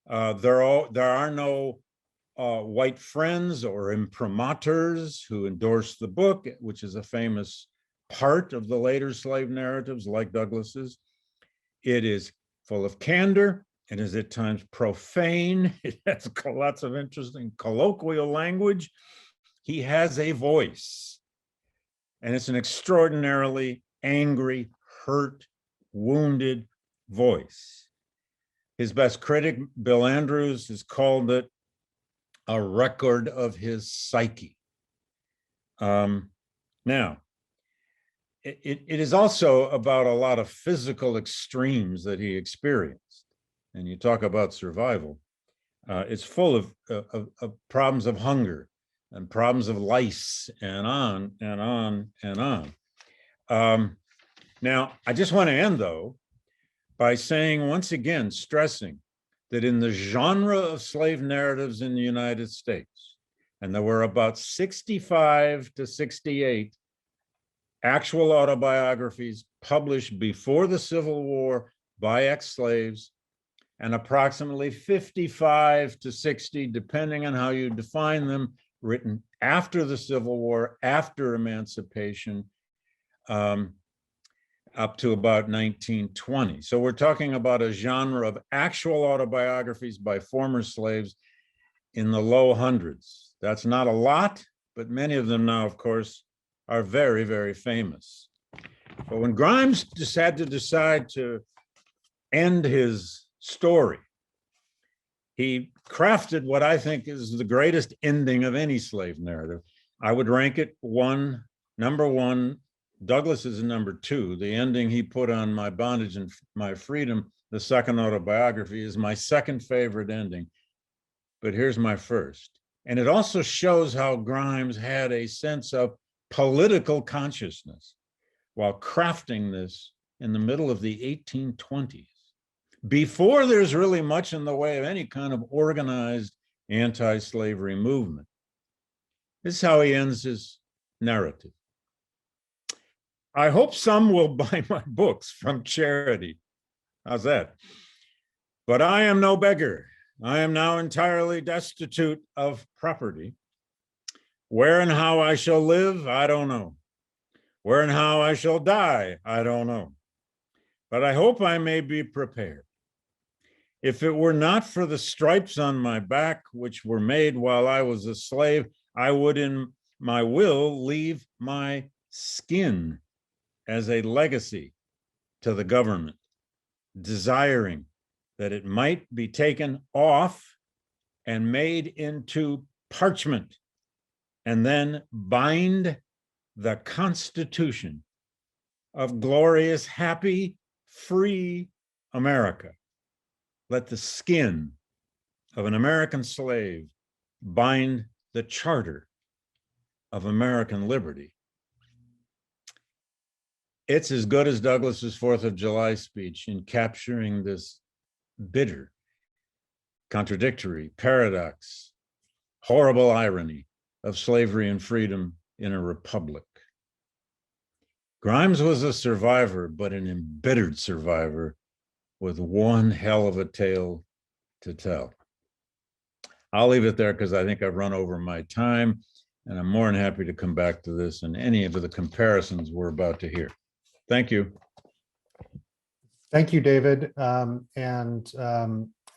There are no white friends or imprimaturs who endorse the book, which is a famous part of the later slave narratives, like Douglas's. It is full of candor. It is at times profane. It has lots of interesting colloquial language. He has a voice, and it's an extraordinarily angry, hurt, wounded voice. His best critic, Bill Andrews, has called it a record of his psyche. Now, it is also about a lot of physical extremes that he experienced. And you talk about survival. It's full of problems of hunger and problems of lice and on and on and on. Now, I just want to end, though, by saying, once again, stressing that in the genre of slave narratives in the United States, and there were about 65 to 68 actual autobiographies published before the Civil War by ex-slaves, and approximately 55 to 60, depending on how you define them, written after the Civil War, after emancipation, up to about 1920. So we're talking about a genre of actual autobiographies by former slaves in the low hundreds. That's not a lot, but many of them now, of course, are very, very famous. But when Grimes just had to decide to end his story, he crafted what I think is the greatest ending of any slave narrative. I would rank it number one. Douglas is number two. The ending he put on My Bondage and My Freedom, the second autobiography, is my second favorite ending. But here's my first. And it also shows how Grimes had a sense of political consciousness while crafting this in the middle of the 1820s, before there's really much in the way of any kind of organized anti-slavery movement. This is how he ends his narrative. I hope some will buy my books from charity. How's that? But I am no beggar. I am now entirely destitute of property. Where and how I shall live, I don't know. Where and how I shall die, I don't know. But I hope I may be prepared. If it were not for the stripes on my back, which were made while I was a slave, I would in my will leave my skin as a legacy to the government, desiring that it might be taken off and made into parchment, and then bind the Constitution of glorious, happy, free America. Let the skin of an American slave bind the charter of American liberty. It's as good as Douglas's 4th of July speech in capturing this bitter, contradictory, paradox, horrible irony of slavery and freedom in a republic. Grimes was a survivor, but an embittered survivor with one hell of a tale to tell. I'll leave it there because I think I've run over my time, and I'm more than happy to come back to this and any of the comparisons we're about to hear. Thank you. Thank you, David. Daniel,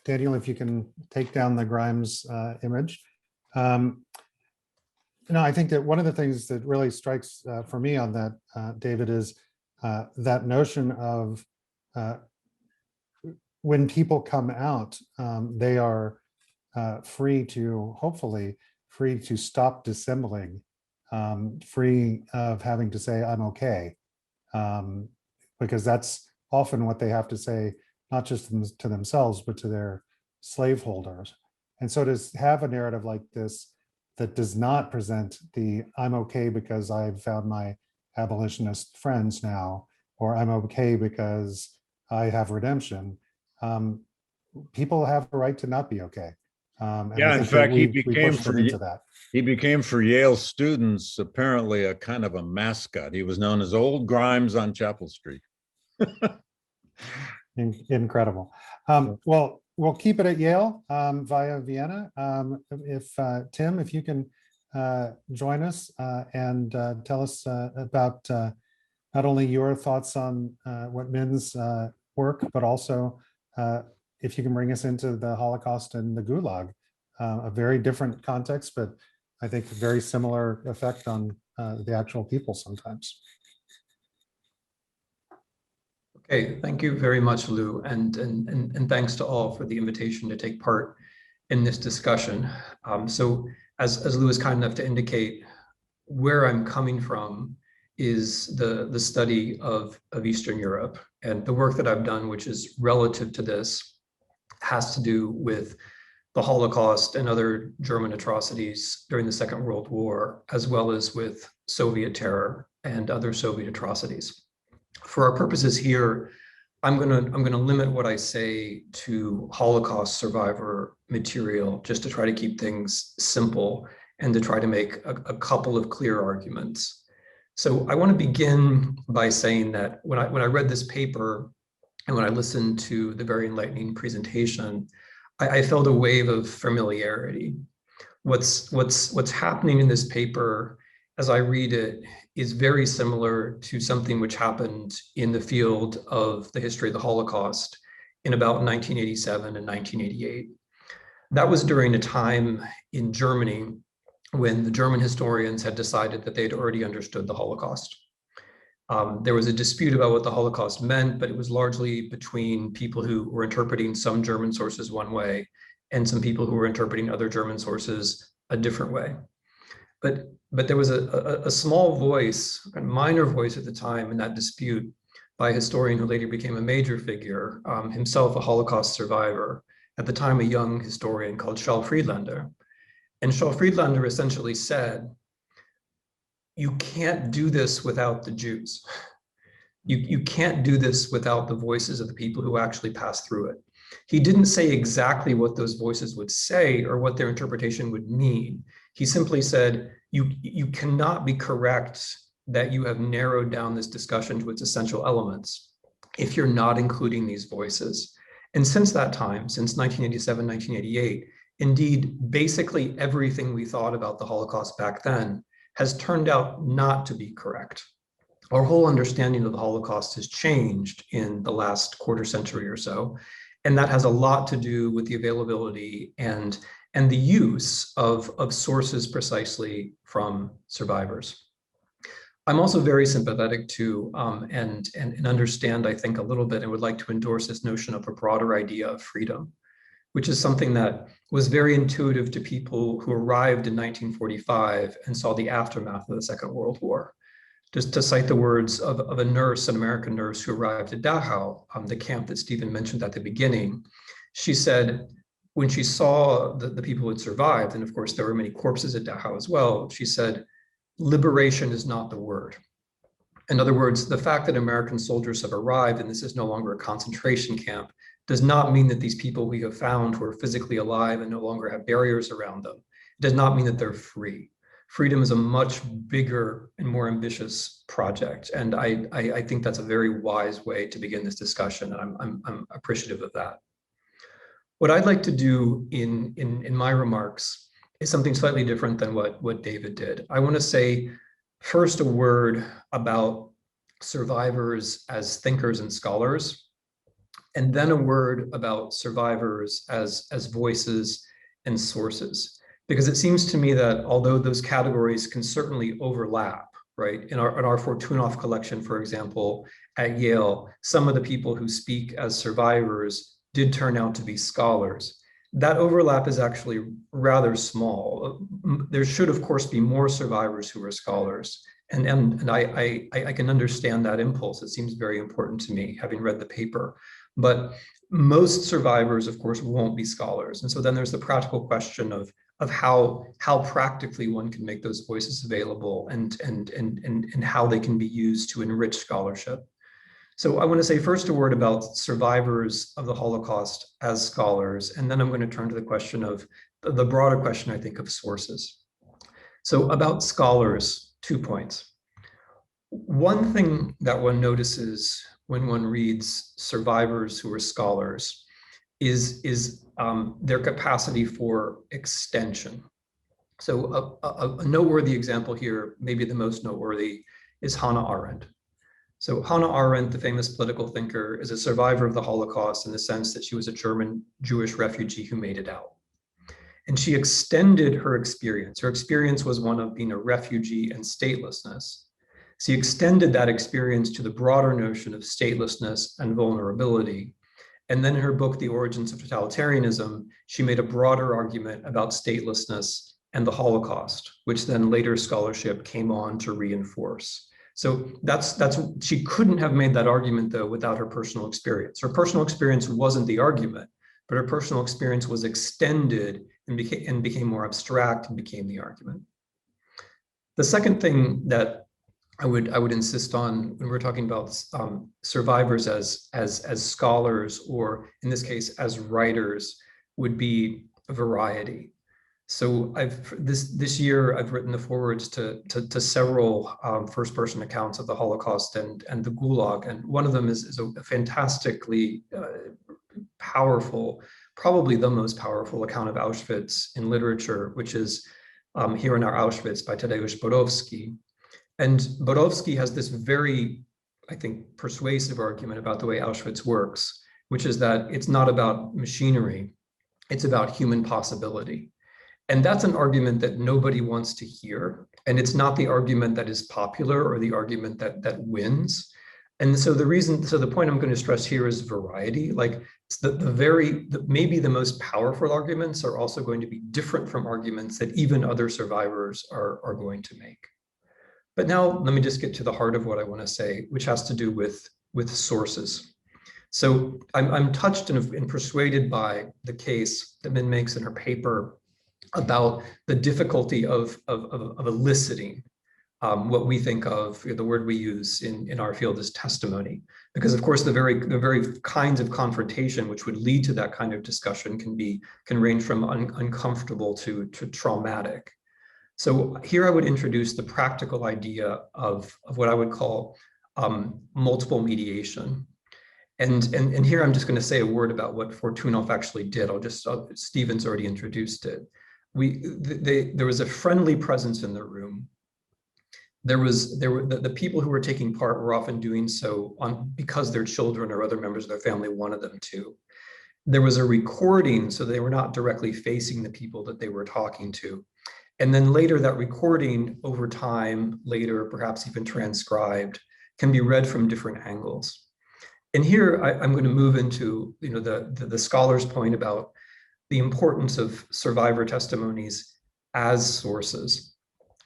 if you can take down the Grimes image. I think that one of the things that really strikes for me on that, David, is that notion of when people come out, they are hopefully free to stop dissembling, free of having to say, I'm okay. Because that's often what they have to say, not just to themselves, but to their slaveholders. And so to have a narrative like this that does not present the I'm okay because I've found my abolitionist friends now, or I'm okay because I have redemption, people have a right to not be okay. Yeah, in fact, he became for Yale students apparently a kind of a mascot. He was known as Old Grimes on Chapel Street. Incredible. Well, we'll keep it at Yale via Vienna. Tim, if you can join us and tell us about not only your thoughts on what Minh's work, but also if you can bring us into the Holocaust and the Gulag, a very different context, but I think very similar effect on the actual people sometimes. Okay, thank you very much, Lou, and thanks to all for the invitation to take part in this discussion. So as Lou is kind enough to indicate, where I'm coming from is the study of Eastern Europe, and the work that I've done, which is relative to this, has to do with the Holocaust and other German atrocities during the Second World War, as well as with Soviet terror and other Soviet atrocities. For our purposes here, I'm gonna limit what I say to Holocaust survivor material, just to try to keep things simple and to try to make a couple of clear arguments. So I want to begin by saying that when I read this paper and when I listened to the very enlightening presentation, I felt a wave of familiarity. What's happening in this paper as I read it is very similar to something which happened in the field of the history of the Holocaust in about 1987 and 1988. That was during a time in Germany when the German historians had decided that they'd already understood the Holocaust. There was a dispute about what the Holocaust meant, but it was largely between people who were interpreting some German sources one way and some people who were interpreting other German sources a different way. But there was a small voice, a minor voice at the time in that dispute by a historian who later became a major figure, himself a Holocaust survivor, at the time a young historian called Charles Friedlander. And Charles Friedlander essentially said, you can't do this without the Jews. You can't do this without the voices of the people who actually passed through it. He didn't say exactly what those voices would say or what their interpretation would mean. He simply said, you cannot be correct that you have narrowed down this discussion to its essential elements if you're not including these voices. And since that time, since 1987, 1988, indeed, basically everything we thought about the Holocaust back then has turned out not to be correct. Our whole understanding of the Holocaust has changed in the last quarter century or so. And that has a lot to do with the availability and the use of sources precisely from survivors. I'm also very sympathetic to and understand, I think, a little bit, and would like to endorse this notion of a broader idea of freedom, which is something that was very intuitive to people who arrived in 1945 and saw the aftermath of the Second World War. Just to cite the words of a nurse, an American nurse who arrived at Dachau, the camp that Stephen mentioned at the beginning, she said, when she saw the people who had survived, and of course there were many corpses at Dachau as well, she said, liberation is not the word. In other words, the fact that American soldiers have arrived and this is no longer a concentration camp does not mean that these people we have found who are physically alive and no longer have barriers around them, it does not mean that they're free. Freedom is a much bigger and more ambitious project. And I think that's a very wise way to begin this discussion. And I'm appreciative of that. What I'd like to do in my remarks is something slightly different than what David did. I want to say first a word about survivors as thinkers and scholars, and then a word about survivors as voices and sources. Because it seems to me that although those categories can certainly overlap, right? In our Fortunoff collection, for example, at Yale, some of the people who speak as survivors did turn out to be scholars. That overlap is actually rather small. There should, of course, be more survivors who are scholars. And I can understand that impulse. It seems very important to me, having read the paper. But most survivors, of course, won't be scholars. And so then there's the practical question of how practically one can make those voices available and how they can be used to enrich scholarship. So I want to say first a word about survivors of the Holocaust as scholars, and then I'm going to turn to the question of the broader question, I think, of sources. So about scholars, 2 points. One thing that one notices when one reads survivors who are scholars is their capacity for extension. So a noteworthy example here, maybe the most noteworthy, is Hannah Arendt. So Hannah Arendt, the famous political thinker, is a survivor of the Holocaust in the sense that she was a German Jewish refugee who made it out. And she extended her experience. Her experience was one of being a refugee and statelessness. She extended that experience to the broader notion of statelessness and vulnerability. And then in her book, The Origins of Totalitarianism, she made a broader argument about statelessness and the Holocaust, which then later scholarship came on to reinforce. So she couldn't have made that argument, though, without her personal experience. Her personal experience wasn't the argument, but her personal experience was extended and became more abstract and became the argument. The second thing that I would insist on when we're talking about survivors as scholars, or in this case as writers, would be variety. So this year I've written the forwards to several first-person accounts of the Holocaust and the Gulag, and one of them is a fantastically powerful, probably the most powerful account of Auschwitz in literature, which is Here in Our Auschwitz by Tadeusz Borowski. And Borowski has this very, I think, persuasive argument about the way Auschwitz works, which is that it's not about machinery, it's about human possibility. And that's an argument that nobody wants to hear. And it's not the argument that is popular or the argument that wins. And so the point I'm going to stress here is variety. Like maybe the most powerful arguments are also going to be different from arguments that even other survivors are going to make. But now let me just get to the heart of what I want to say, which has to do with sources. So I'm touched and persuaded by the case that Minh makes in her paper about the difficulty of eliciting what we think of, the word we use in our field is testimony. Because of course, the very kinds of confrontation which would lead to that kind of discussion can range from uncomfortable to traumatic. So here I would introduce the practical idea of what I would call multiple mediation. And here I'm just going to say a word about what Fortunoff actually did. Stephen's already introduced it. There was a friendly presence in the room. The people who were taking part were often doing so because their children or other members of their family wanted them to. There was a recording, so they were not directly facing the people that they were talking to. And then later, that recording over time, later, perhaps even transcribed, can be read from different angles. And here I'm going to move into the scholar's point about the importance of survivor testimonies as sources.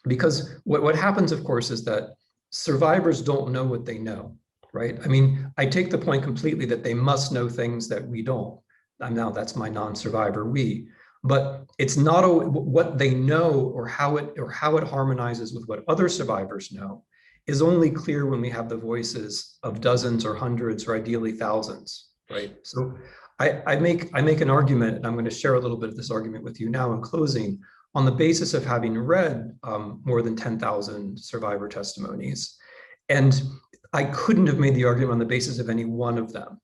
Because what happens, of course, is that survivors don't know what they know, right? I mean, I take the point completely that they must know things that we don't. Now that's my non-survivor we. But it's not what they know or how it harmonizes with what other survivors know is only clear when we have the voices of dozens or hundreds or ideally thousands, right? So I make an argument, and I'm going to share a little bit of this argument with you now in closing, on the basis of having read more than 10,000 survivor testimonies. And I couldn't have made the argument on the basis of any one of them.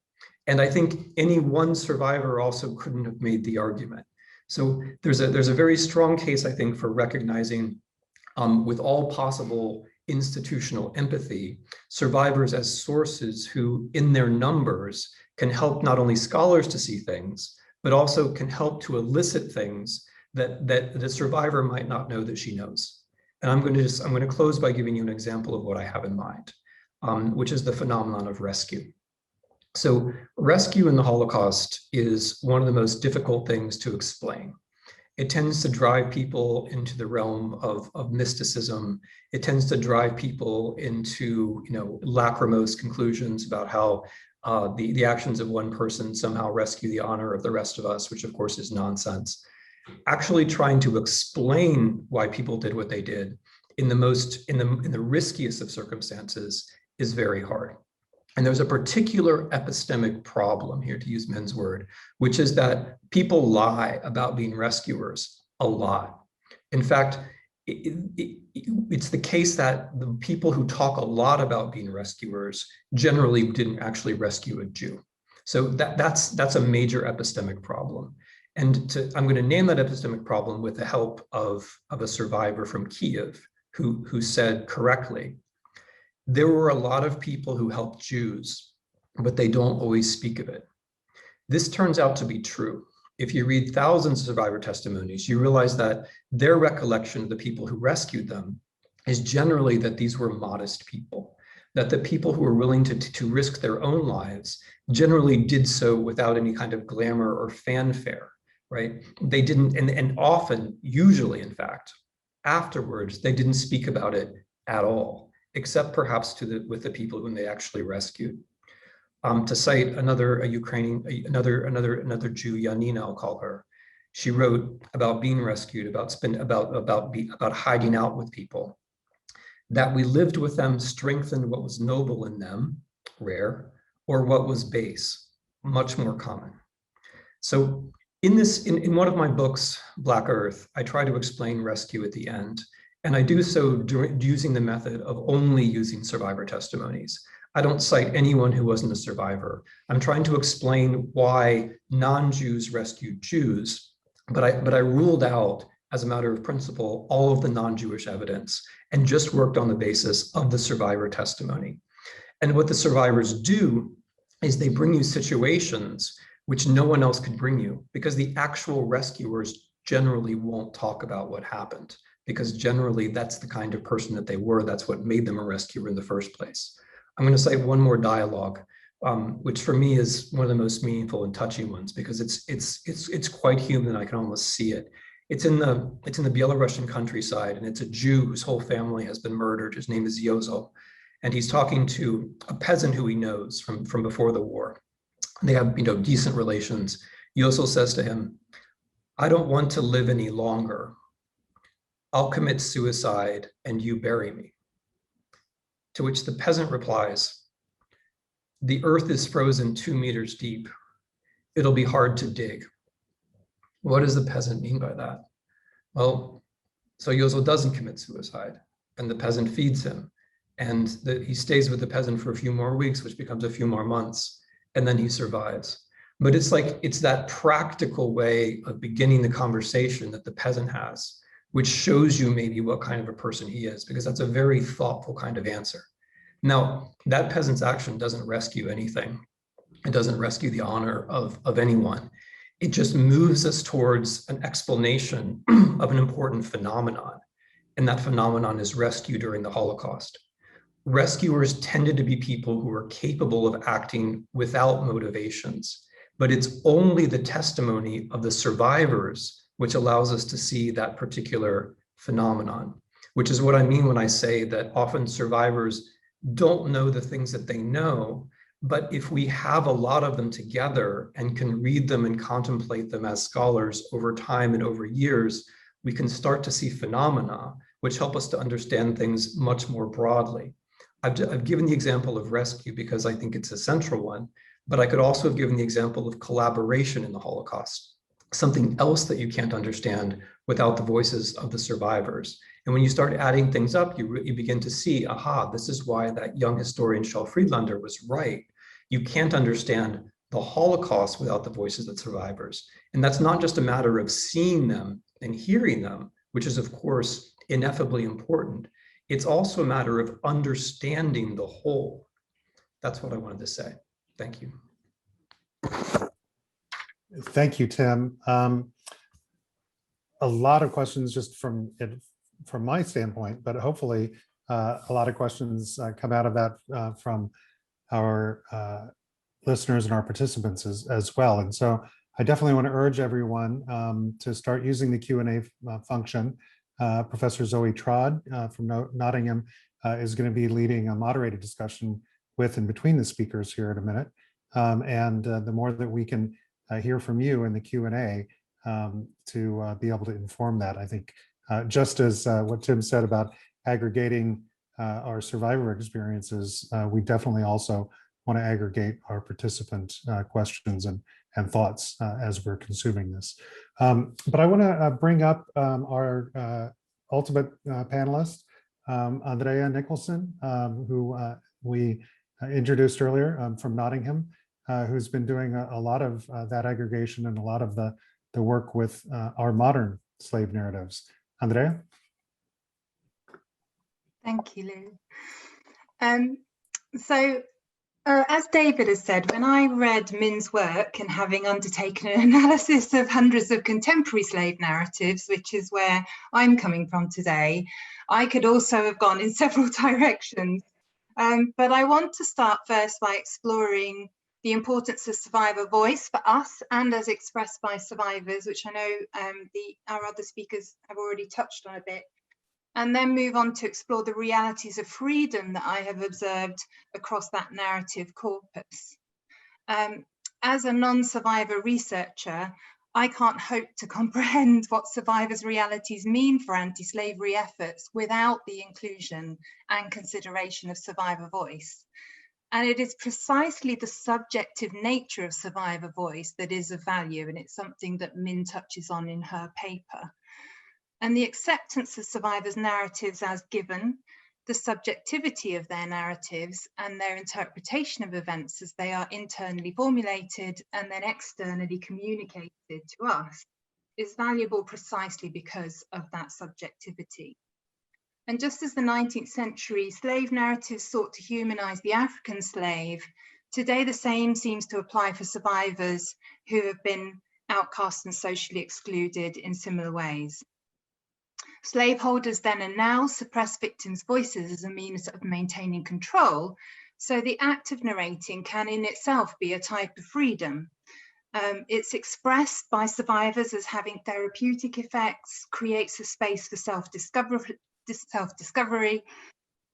And I think any one survivor also couldn't have made the argument. So there's a very strong case, I think, for recognizing with all possible institutional empathy, survivors as sources who, in their numbers, can help not only scholars to see things, but also can help to elicit things that the survivor might not know that she knows. And I'm going to close by giving you an example of what I have in mind, which is the phenomenon of rescue. So rescue in the Holocaust is one of the most difficult things to explain. It tends to drive people into the realm of mysticism. It tends to drive people into lachrymose conclusions about how the actions of one person somehow rescue the honor of the rest of us, which of course is nonsense. Actually trying to explain why people did what they did in the riskiest of circumstances is very hard. And there's a particular epistemic problem here, to use Minh's word, which is that people lie about being rescuers a lot. In fact, it's the case that the people who talk a lot about being rescuers generally didn't actually rescue a Jew. So that's a major epistemic problem. And I'm going to name that epistemic problem with the help of a survivor from Kiev who said correctly, there were a lot of people who helped Jews, but they don't always speak of it. This turns out to be true. If you read thousands of survivor testimonies, you realize that their recollection of the people who rescued them is generally that these were modest people, that the people who were willing to risk their own lives generally did so without any kind of glamour or fanfare, right? They didn't, and often, usually in fact, afterwards, they didn't speak about it at all, except perhaps with the people whom they actually rescued. To cite another Jew, Janina, I'll call her. She wrote about being rescued, about hiding out with people. That we lived with them strengthened what was noble in them, rare, or what was base, much more common. So in one of my books, Black Earth, I try to explain rescue at the end. And I do so using the method of only using survivor testimonies. I don't cite anyone who wasn't a survivor. I'm trying to explain why non-Jews rescued Jews, but I ruled out, as a matter of principle, all of the non-Jewish evidence and just worked on the basis of the survivor testimony. And what the survivors do is they bring you situations which no one else could bring you, because the actual rescuers generally won't talk about what happened, because generally that's the kind of person that they were. That's what made them a rescuer in the first place. I'm going to cite one more dialogue, which for me is one of the most meaningful and touching ones, because it's quite human. I can almost see it. It's in the Belarusian countryside, and it's a Jew whose whole family has been murdered. His name is Yozel, and he's talking to a peasant who he knows from before the war. They have decent relations. Yozel says to him, "I don't want to live any longer. I'll commit suicide and you bury me." To which the peasant replies, "The earth is frozen 2 meters deep. It'll be hard to dig." What does the peasant mean by that? Well, Soyozo doesn't commit suicide, and the peasant feeds him. And he stays with the peasant for a few more weeks, which becomes a few more months, and then he survives. But it's that practical way of beginning the conversation that the peasant has, which shows you maybe what kind of a person he is, because that's a very thoughtful kind of answer. Now, that peasant's action doesn't rescue anything. It doesn't rescue the honor of anyone. It just moves us towards an explanation of an important phenomenon. And that phenomenon is rescue during the Holocaust. Rescuers tended to be people who were capable of acting without motivations, but it's only the testimony of the survivors which allows us to see that particular phenomenon, which is what I mean when I say that often survivors don't know the things that they know, but if we have a lot of them together and can read them and contemplate them as scholars over time and over years, we can start to see phenomena which help us to understand things much more broadly. I've given the example of rescue because I think it's a central one, but I could also have given the example of collaboration in the Holocaust, something else that you can't understand without the voices of the survivors. And when you start adding things up, you begin to see, aha, this is why that young historian Shel Friedlander was right. You can't understand the Holocaust without the voices of survivors. And that's not just a matter of seeing them and hearing them, which is of course ineffably important. It's also a matter of understanding the whole. That's what I wanted to say. Thank you. Thank you, Tim. A lot of questions just from my standpoint, but hopefully a lot of questions come out of that from our listeners and our participants as well. And so I definitely want to urge everyone to start using the Q&A function. Professor Zoe Trod from Nottingham is going to be leading a moderated discussion with and between the speakers here in a minute. And the more that we can hear from you in the Q&A to be able to inform that, I think just as what Tim said about aggregating our survivor experiences, we definitely also want to aggregate our participant questions and thoughts as we're consuming this. But I want to bring up our ultimate panelist, Andrea Nicholson, who we introduced earlier from Nottingham, who's been doing a lot of that aggregation and a lot of the work with our modern slave narratives. Andrea? Thank you, Lou. As David has said, when I read Minh's work and having undertaken an analysis of hundreds of contemporary slave narratives, which is where I'm coming from today, I could also have gone in several directions. But I want to start first by exploring the importance of survivor voice for us and as expressed by survivors, which I know our other speakers have already touched on a bit, and then move on to explore the realities of freedom that I have observed across that narrative corpus. As a non-survivor researcher, I can't hope to comprehend what survivors' realities mean for anti-slavery efforts without the inclusion and consideration of survivor voice. And it is precisely the subjective nature of survivor voice that is of value, and it's something that Minh touches on in her paper. And the acceptance of survivors' narratives as given, the subjectivity of their narratives and their interpretation of events as they are internally formulated and then externally communicated to us is valuable precisely because of that subjectivity. And just as the 19th century slave narratives sought to humanize the African slave, today the same seems to apply for survivors who have been outcast and socially excluded in similar ways. Slaveholders then and now suppress victims' voices as a means of maintaining control, so the act of narrating can in itself be a type of freedom. It's expressed by survivors as having therapeutic effects, creates a space for self-discovery,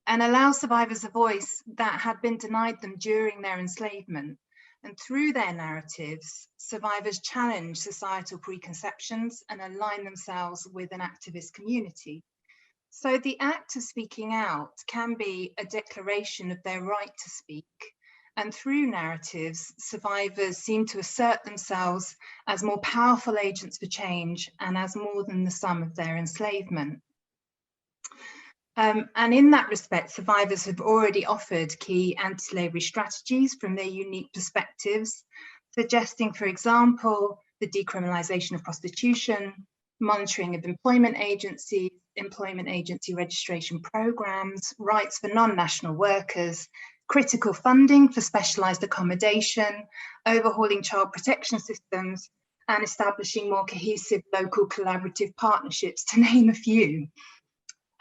and allows survivors a voice that had been denied them during their enslavement. And through their narratives, survivors challenge societal preconceptions and align themselves with an activist community. So the act of speaking out can be a declaration of their right to speak. And through narratives, survivors seem to assert themselves as more powerful agents for change and as more than the sum of their enslavement. And in that respect, survivors have already offered key anti-slavery strategies from their unique perspectives, suggesting, for example, the decriminalisation of prostitution, monitoring of employment agency registration programmes, rights for non-national workers, critical funding for specialised accommodation, overhauling child protection systems, and establishing more cohesive local collaborative partnerships, to name a few.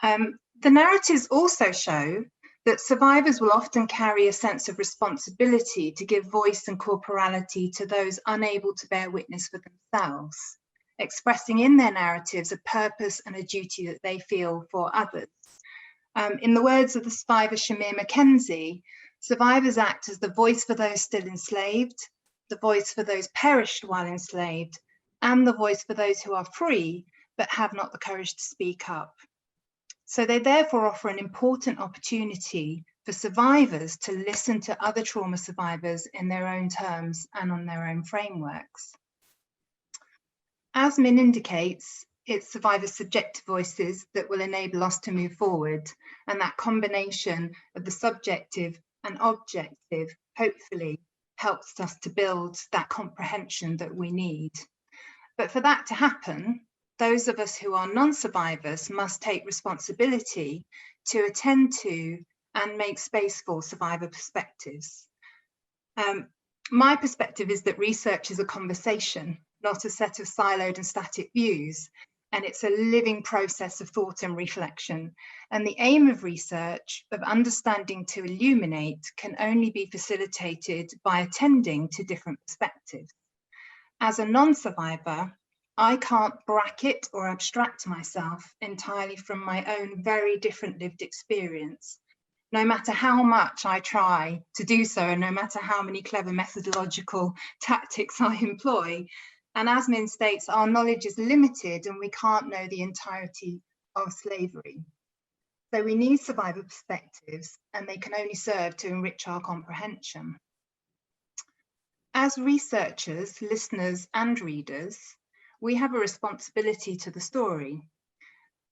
The narratives also show that survivors will often carry a sense of responsibility to give voice and corporality to those unable to bear witness for themselves, expressing in their narratives a purpose and a duty that they feel for others. In the words of the survivor Shamir Mackenzie, survivors act as the voice for those still enslaved, the voice for those perished while enslaved, and the voice for those who are free but have not the courage to speak up. So they therefore offer an important opportunity for survivors to listen to other trauma survivors in their own terms and on their own frameworks. As Minh indicates, it's survivors' subjective voices that will enable us to move forward, and that combination of the subjective and objective hopefully helps us to build that comprehension that we need. But for that to happen, those of us who are non-survivors must take responsibility to attend to and make space for survivor perspectives. My perspective is that research is a conversation, not a set of siloed and static views, and it's a living process of thought and reflection. And the aim of research, of understanding to illuminate, can only be facilitated by attending to different perspectives. As a non-survivor, I can't bracket or abstract myself entirely from my own very different lived experience, no matter how much I try to do so, and no matter how many clever methodological tactics I employ. And as Minh states, our knowledge is limited and we can't know the entirety of slavery. So we need survivor perspectives, and they can only serve to enrich our comprehension. As researchers, listeners, and readers, we have a responsibility to the story.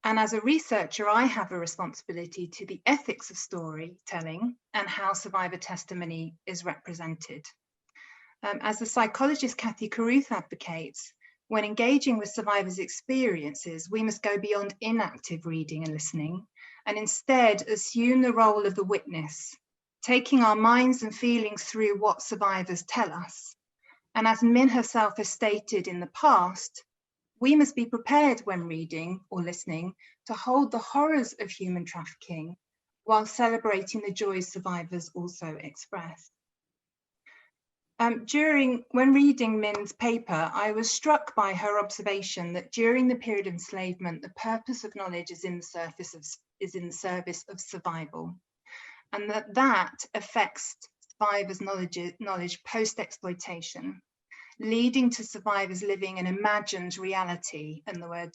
And as a researcher, I have a responsibility to the ethics of storytelling and how survivor testimony is represented. As the psychologist Kathy Carruth advocates, when engaging with survivors' experiences, we must go beyond inactive reading and listening, and instead assume the role of the witness, taking our minds and feelings through what survivors tell us. And as Minh herself has stated in the past, we must be prepared when reading or listening to hold the horrors of human trafficking while celebrating the joys survivors also express. When reading Minh's paper, I was struck by her observation that during the period of enslavement, the purpose of knowledge is in the service of survival, and that affects survivors' knowledge post-exploitation, leading to survivors living an imagined reality, and the word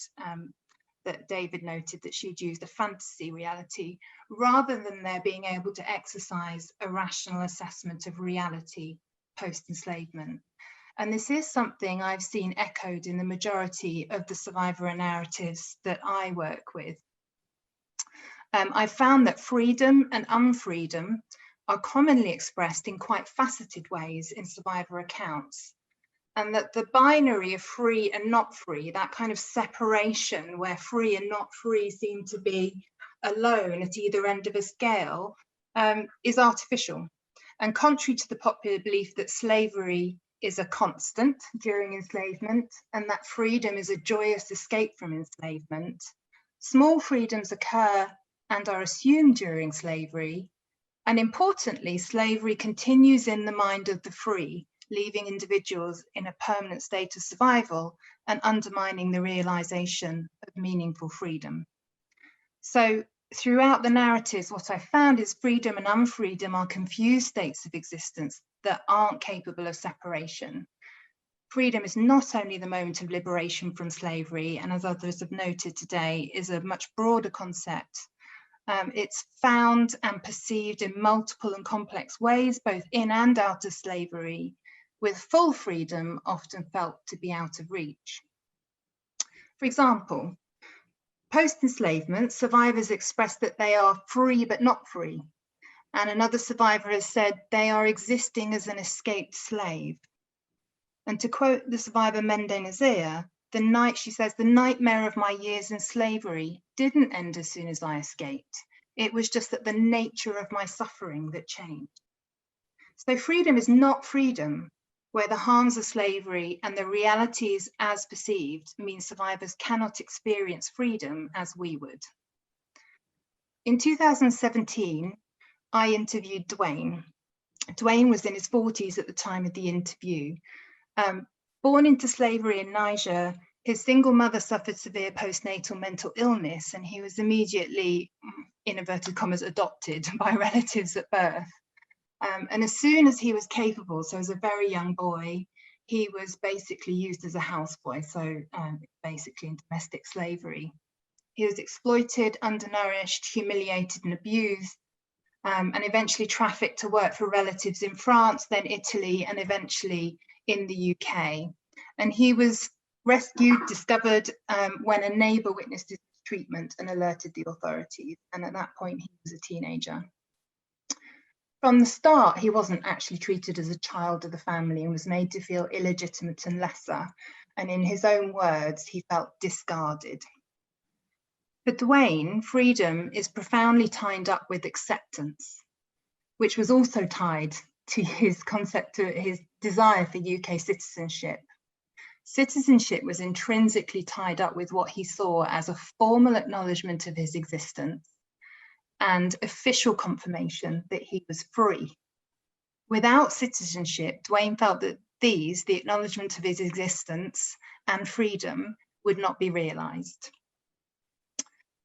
that David noted that she'd used, a fantasy reality, rather than their being able to exercise a rational assessment of reality post-enslavement. And this is something I've seen echoed in the majority of the survivor narratives that I work with. I found that freedom and unfreedom are commonly expressed in quite faceted ways in survivor accounts, and that the binary of free and not free, that kind of separation where free and not free seem to be alone at either end of a scale, is artificial. And contrary to the popular belief that slavery is a constant during enslavement and that freedom is a joyous escape from enslavement, small freedoms occur and are assumed during slavery. And importantly, slavery continues in the mind of the free, leaving individuals in a permanent state of survival and undermining the realization of meaningful freedom. So throughout the narratives, what I found is freedom and unfreedom are confused states of existence that aren't capable of separation. freedom is not only the moment of liberation from slavery, and as others have noted today, is a much broader concept. It's found and perceived in multiple and complex ways, both in and out of slavery, with full freedom often felt to be out of reach. For example, post-enslavement, survivors express that they are free but not free. And another survivor has said they are existing as an escaped slave. And to quote the survivor Andrea Nicholson, she says, "The nightmare of my years in slavery didn't end as soon as I escaped. It was just that the nature of my suffering that changed." So freedom is not freedom, where the harms of slavery and the realities as perceived mean survivors cannot experience freedom as we would. In 2017, I interviewed Dwayne. Dwayne was in his 40s at the time of the interview. Born into slavery in Niger, his single mother suffered severe postnatal mental illness, and he was immediately, in inverted commas, adopted by relatives at birth. And as soon as he was capable, so as a very young boy, he was basically used as a houseboy, so basically in domestic slavery. He was exploited, undernourished, humiliated and abused, and eventually trafficked to work for relatives in France, then Italy, and eventually in the UK. And he was rescued, discovered when a neighbour witnessed his treatment and alerted the authorities. And at that point, he was a teenager. From the start, he wasn't actually treated as a child of the family and was made to feel illegitimate and lesser. And in his own words, he felt discarded. For Dwayne, freedom is profoundly tied up with acceptance, which was also tied to his concept, to his desire for UK citizenship. Citizenship was intrinsically tied up with what he saw as a formal acknowledgement of his existence and official confirmation that he was free. Without citizenship, Dwayne felt that these, the acknowledgement of his existence and freedom, would not be realised.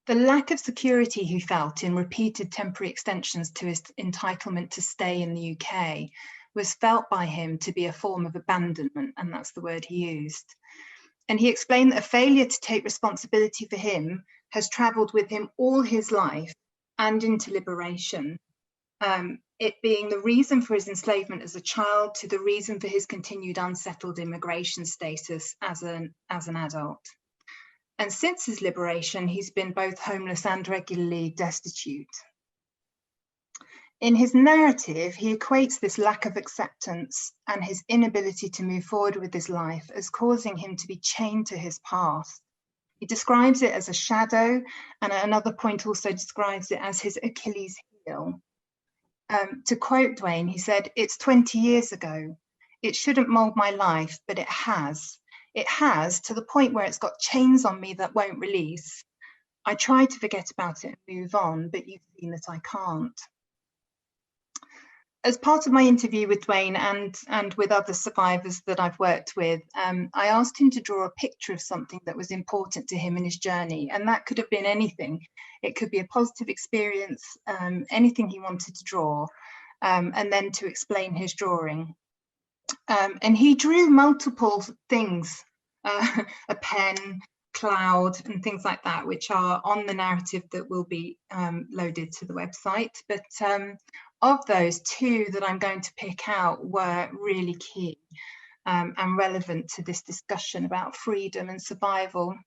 The lack of security he felt in repeated temporary extensions to his entitlement to stay in the UK was felt by him to be a form of abandonment, and that's the word he used. And he explained that a failure to take responsibility for him has travelled with him all his life and into liberation, it being the reason for his enslavement as a child to the reason for his continued unsettled immigration status as an adult. And since his liberation, he's been both homeless and regularly destitute. In his narrative, he equates this lack of acceptance and his inability to move forward with his life as causing him to be chained to his past. He describes it as a shadow, and at another point also describes it as his Achilles heel. To quote Dwayne, he said, "It's 20 years ago. It shouldn't mold my life, but it has. It has, to the point where it's got chains on me that won't release. I try to forget about it and move on, but you've seen that I can't." As part of my interview with Dwayne and with other survivors that I've worked with, I asked him to draw a picture of something that was important to him in his journey, and that could have been anything. It could be a positive experience, anything he wanted to draw, and then to explain his drawing. And he drew multiple things, a pen, cloud, and things like that, which are on the narrative that will be loaded to the website. But of those, two that I'm going to pick out were really key and relevant to this discussion about freedom and survival.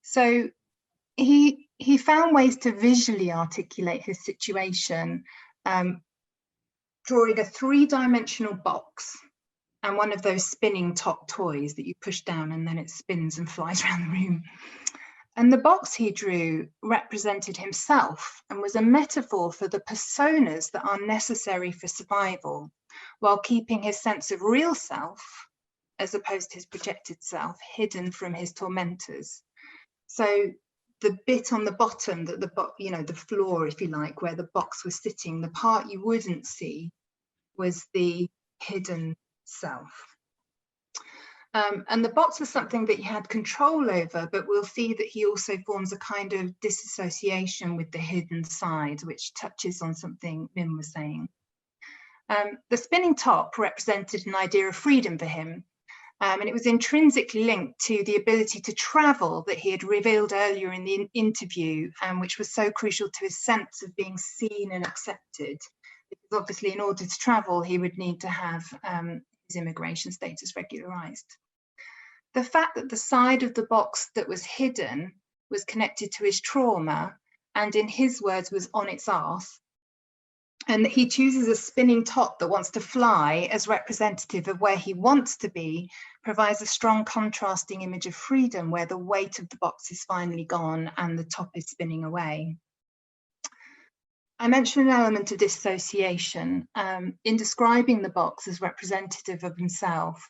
So he found ways to visually articulate his situation, drawing a three-dimensional box and one of those spinning top toys that you push down and then it spins and flies around the room. And the box he drew represented himself and was a metaphor for the personas that are necessary for survival, while keeping his sense of real self, as opposed to his projected self, hidden from his tormentors. So the bit on the bottom, that the floor, if you like, where the box was sitting, the part you wouldn't see was the hidden self. And the box was something that he had control over, but we'll see that he also forms a kind of disassociation with the hidden side, which touches on something Minh was saying. The spinning top represented an idea of freedom for him, And it was intrinsically linked to the ability to travel that he had revealed earlier in the interview, which was so crucial to his sense of being seen and accepted. Because obviously, in order to travel, he would need to have his immigration status regularized. The fact that the side of the box that was hidden was connected to his trauma, and in his words, was on its arse, and that he chooses a spinning top that wants to fly as representative of where he wants to be, provides a strong contrasting image of freedom where the weight of the box is finally gone and the top is spinning away. I mentioned an element of dissociation. In describing the box as representative of himself,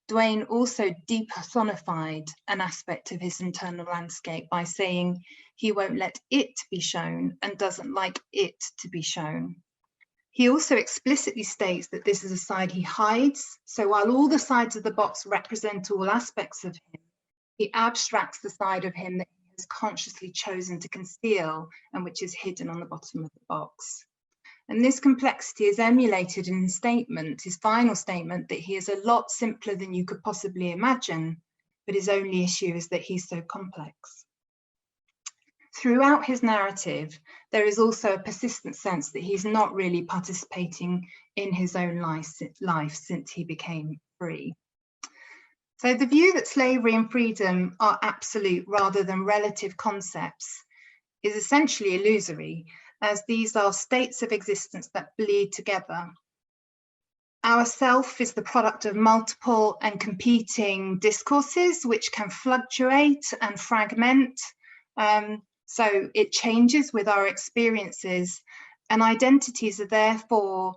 Duane also depersonified an aspect of his internal landscape by saying he won't let it be shown and doesn't like it to be shown. He also explicitly states that this is a side he hides. So while all the sides of the box represent all aspects of him, he abstracts the side of him that he has consciously chosen to conceal and which is hidden on the bottom of the box. And this complexity is emulated in his statement, his final statement, that he is a lot simpler than you could possibly imagine, but his only issue is that he's so complex. Throughout his narrative, there is also a persistent sense that he's not really participating in his own life since he became free. So the view that slavery and freedom are absolute rather than relative concepts is essentially illusory, as these are states of existence that bleed together. Our self is the product of multiple and competing discourses, which can fluctuate and fragment. So it changes with our experiences, and identities are therefore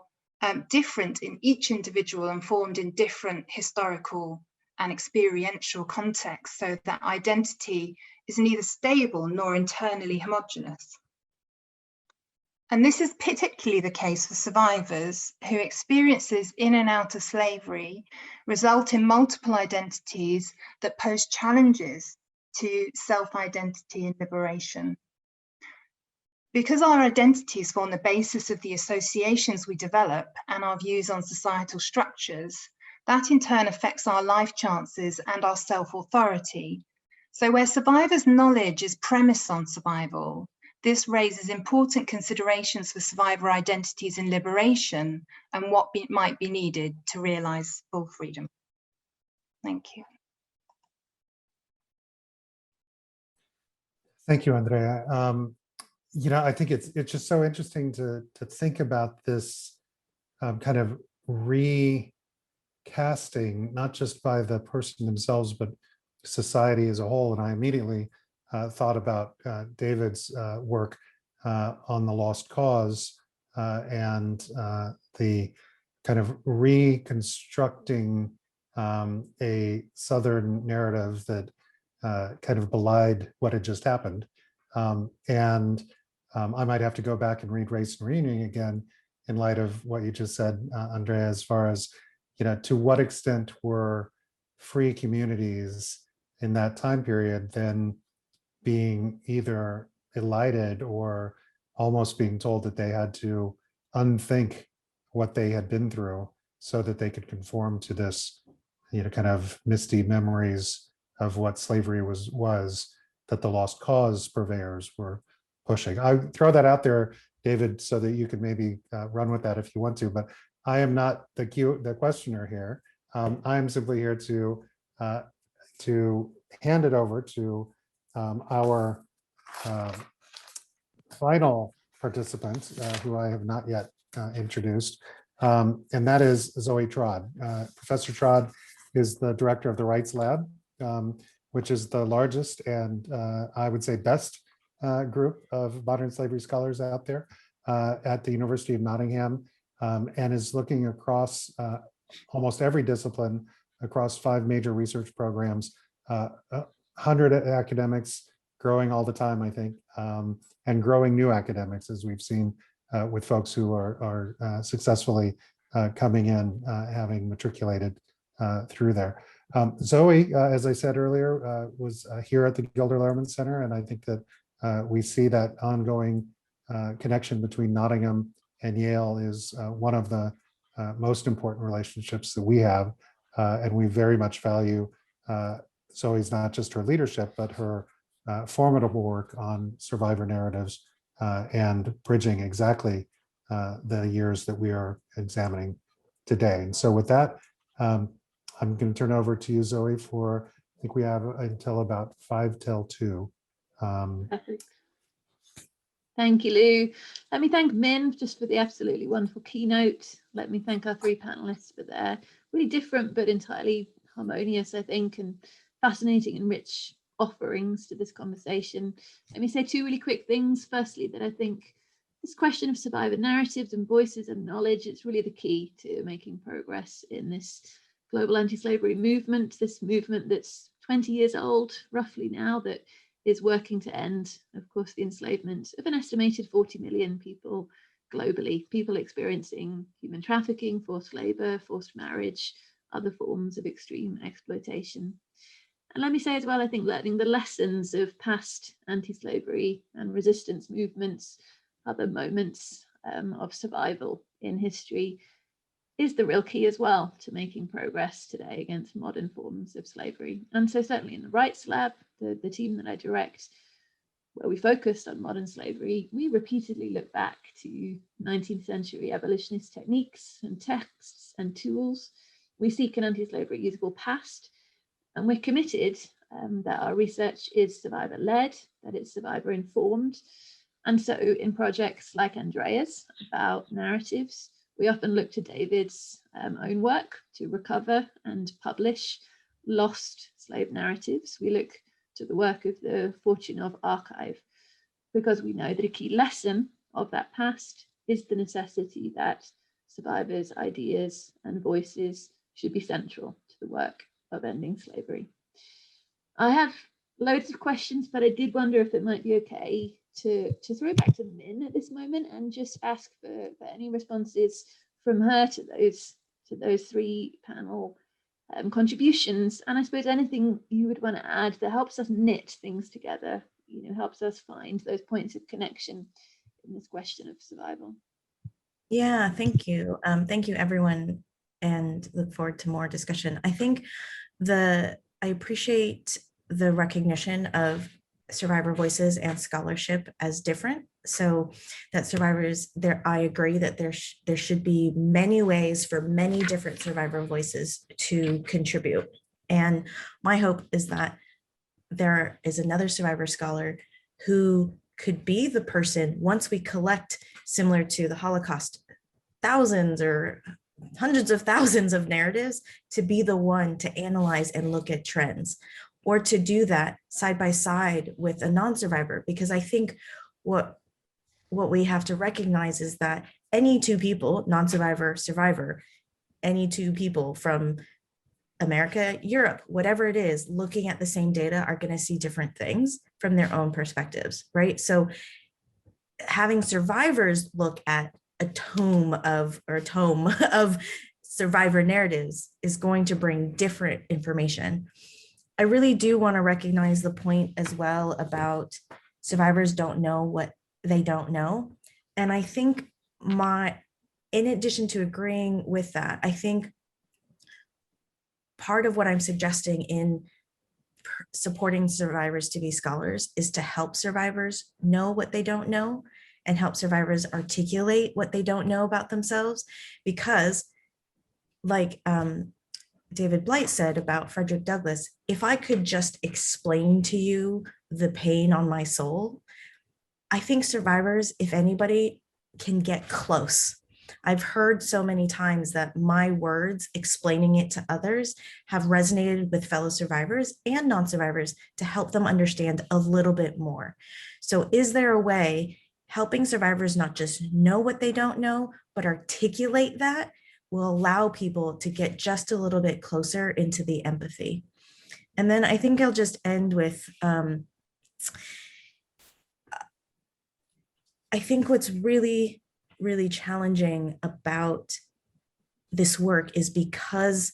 different in each individual and formed in different historical and experiential contexts, so that identity is neither stable nor internally homogeneous. And this is particularly the case for survivors whose experiences in and out of slavery result in multiple identities that pose challenges to self-identity and liberation. Because our identities form the basis of the associations we develop and our views on societal structures, that in turn affects our life chances and our self-authority. So where survivors' knowledge is premised on survival, this raises important considerations for survivor identities in liberation and what might be needed to realize full freedom. Thank you. Thank you, Andrea. You know, I think it's just so interesting to think about this kind of recasting, not just by the person themselves, but society as a whole. And I immediately thought about David's work on the lost cause and the kind of reconstructing a Southern narrative that kind of belied what had just happened. I might have to go back and read Race and Reunion again in light of what you just said, Andrea, as far as, you know, to what extent were free communities in that time period then being either elided or almost being told that they had to unthink what they had been through so that they could conform to this, you know, kind of misty memories of what slavery was that the lost cause purveyors were pushing. I throw that out there, David, so that you could maybe run with that if you want to, but I am not the questioner here. I am simply here to hand it over to our final participant, who I have not yet introduced, and that is Zoe Trod. Professor Trod is the director of the Rights Lab, which is the largest and I would say best group of modern slavery scholars out there at the University of Nottingham, and is looking across almost every discipline across 5 major research programs, 100 academics, growing all the time, I think, and growing new academics, as we've seen with folks who are successfully coming in, having matriculated through there. Zoe, as I said earlier, was here at the Gilder Lehrman Center, and I think that we see that ongoing connection between Nottingham and Yale is one of the most important relationships that we have And we very much value Zoe's not just her leadership, but her formidable work on survivor narratives and bridging exactly the years that we are examining today. And so with that, I'm going to turn over to you, Zoe, for, I think we have until about 5 till 2. Perfect. Thank you, Lou. Let me thank Minh just for the absolutely wonderful keynote. Let me thank our 3 panelists for their really different but entirely harmonious, I think, and fascinating and rich offerings to this conversation. Let me say 2 really quick things. Firstly, that I think this question of survivor narratives and voices and knowledge is really the key to making progress in this global anti-slavery movement, this movement that's 20 years old, roughly now, that is working to end, of course, the enslavement of an estimated 40 million people globally, people experiencing human trafficking, forced labor, forced marriage, other forms of extreme exploitation. And let me say as well, I think learning the lessons of past anti-slavery and resistance movements, other moments of survival in history, is the real key as well to making progress today against modern forms of slavery. And so certainly in the Rights Lab, the team that I direct, where we focused on modern slavery, we repeatedly look back to 19th century abolitionist techniques and texts and tools. We seek an anti-slavery usable past, and we're committed that our research is survivor-led, that it's survivor-informed. And so in projects like Andrea's about narratives, we often look to David's own work to recover and publish lost slave narratives. We look to the work of the Fortunoff archive, because we know that a key lesson of that past is the necessity that survivors' ideas and voices should be central to the work of ending slavery. I have loads of questions, but I did wonder if it might be okay to throw it back to Minh at this moment and just ask for any responses from her to those 3 panel contributions. And I suppose anything you would want to add that helps us knit things together, helps us find those points of connection in this question of survival. Yeah, thank you. Thank you, everyone, and look forward to more discussion. I think I appreciate the recognition of survivor voices and scholarship as different. So that survivors, I agree that there should be many ways for many different survivor voices to contribute. And my hope is that there is another survivor scholar who could be the person, once we collect, similar to the Holocaust, thousands or hundreds of thousands of narratives, to be the one to analyze and look at trends, or to do that side by side with a non-survivor. Because I think what we have to recognize is that any 2 people, non-survivor, survivor, any 2 people from America, Europe, whatever it is, looking at the same data are going to see different things from their own perspectives, right? So having survivors look at a tome of survivor narratives is going to bring different information. I really do want to recognize the point as well about survivors don't know what they don't know. And I think in addition to agreeing with that, I think part of what I'm suggesting in supporting survivors to be scholars is to help survivors know what they don't know and help survivors articulate what they don't know about themselves. Because like David Blight said about Frederick Douglass, if I could just explain to you the pain on my soul, I think survivors, if anybody, can get close. I've heard so many times that my words explaining it to others have resonated with fellow survivors and non-survivors to help them understand a little bit more. So is there a way helping survivors not just know what they don't know, but articulate that will allow people to get just a little bit closer into the empathy? And then I think I'll just end with, I think what's really, really challenging about this work is because,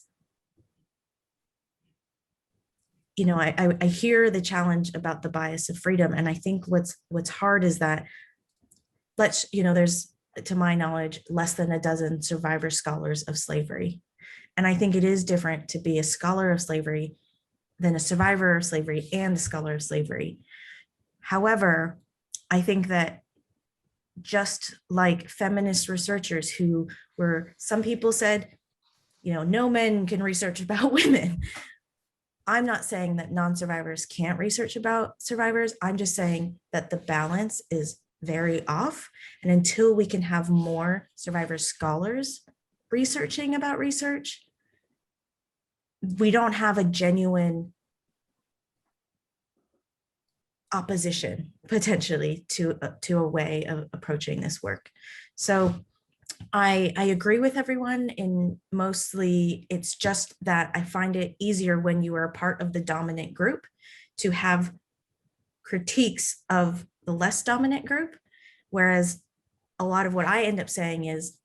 I hear the challenge about the bias of freedom. And I think what's hard is that there's, to my knowledge, less than a dozen survivor scholars of slavery. And I think it is different to be a scholar of slavery than a survivor of slavery and a scholar of slavery. However, I think that just like feminist researchers who were, some people said, no men can research about women. I'm not saying that non-survivors can't research about survivors. I'm just saying that the balance is very off. And until we can have more survivor scholars researching about research, we don't have a genuine opposition potentially to a way of approaching this work. So I agree with everyone in mostly, it's just that I find it easier when you are a part of the dominant group to have critiques of the less dominant group, whereas a lot of what I end up saying is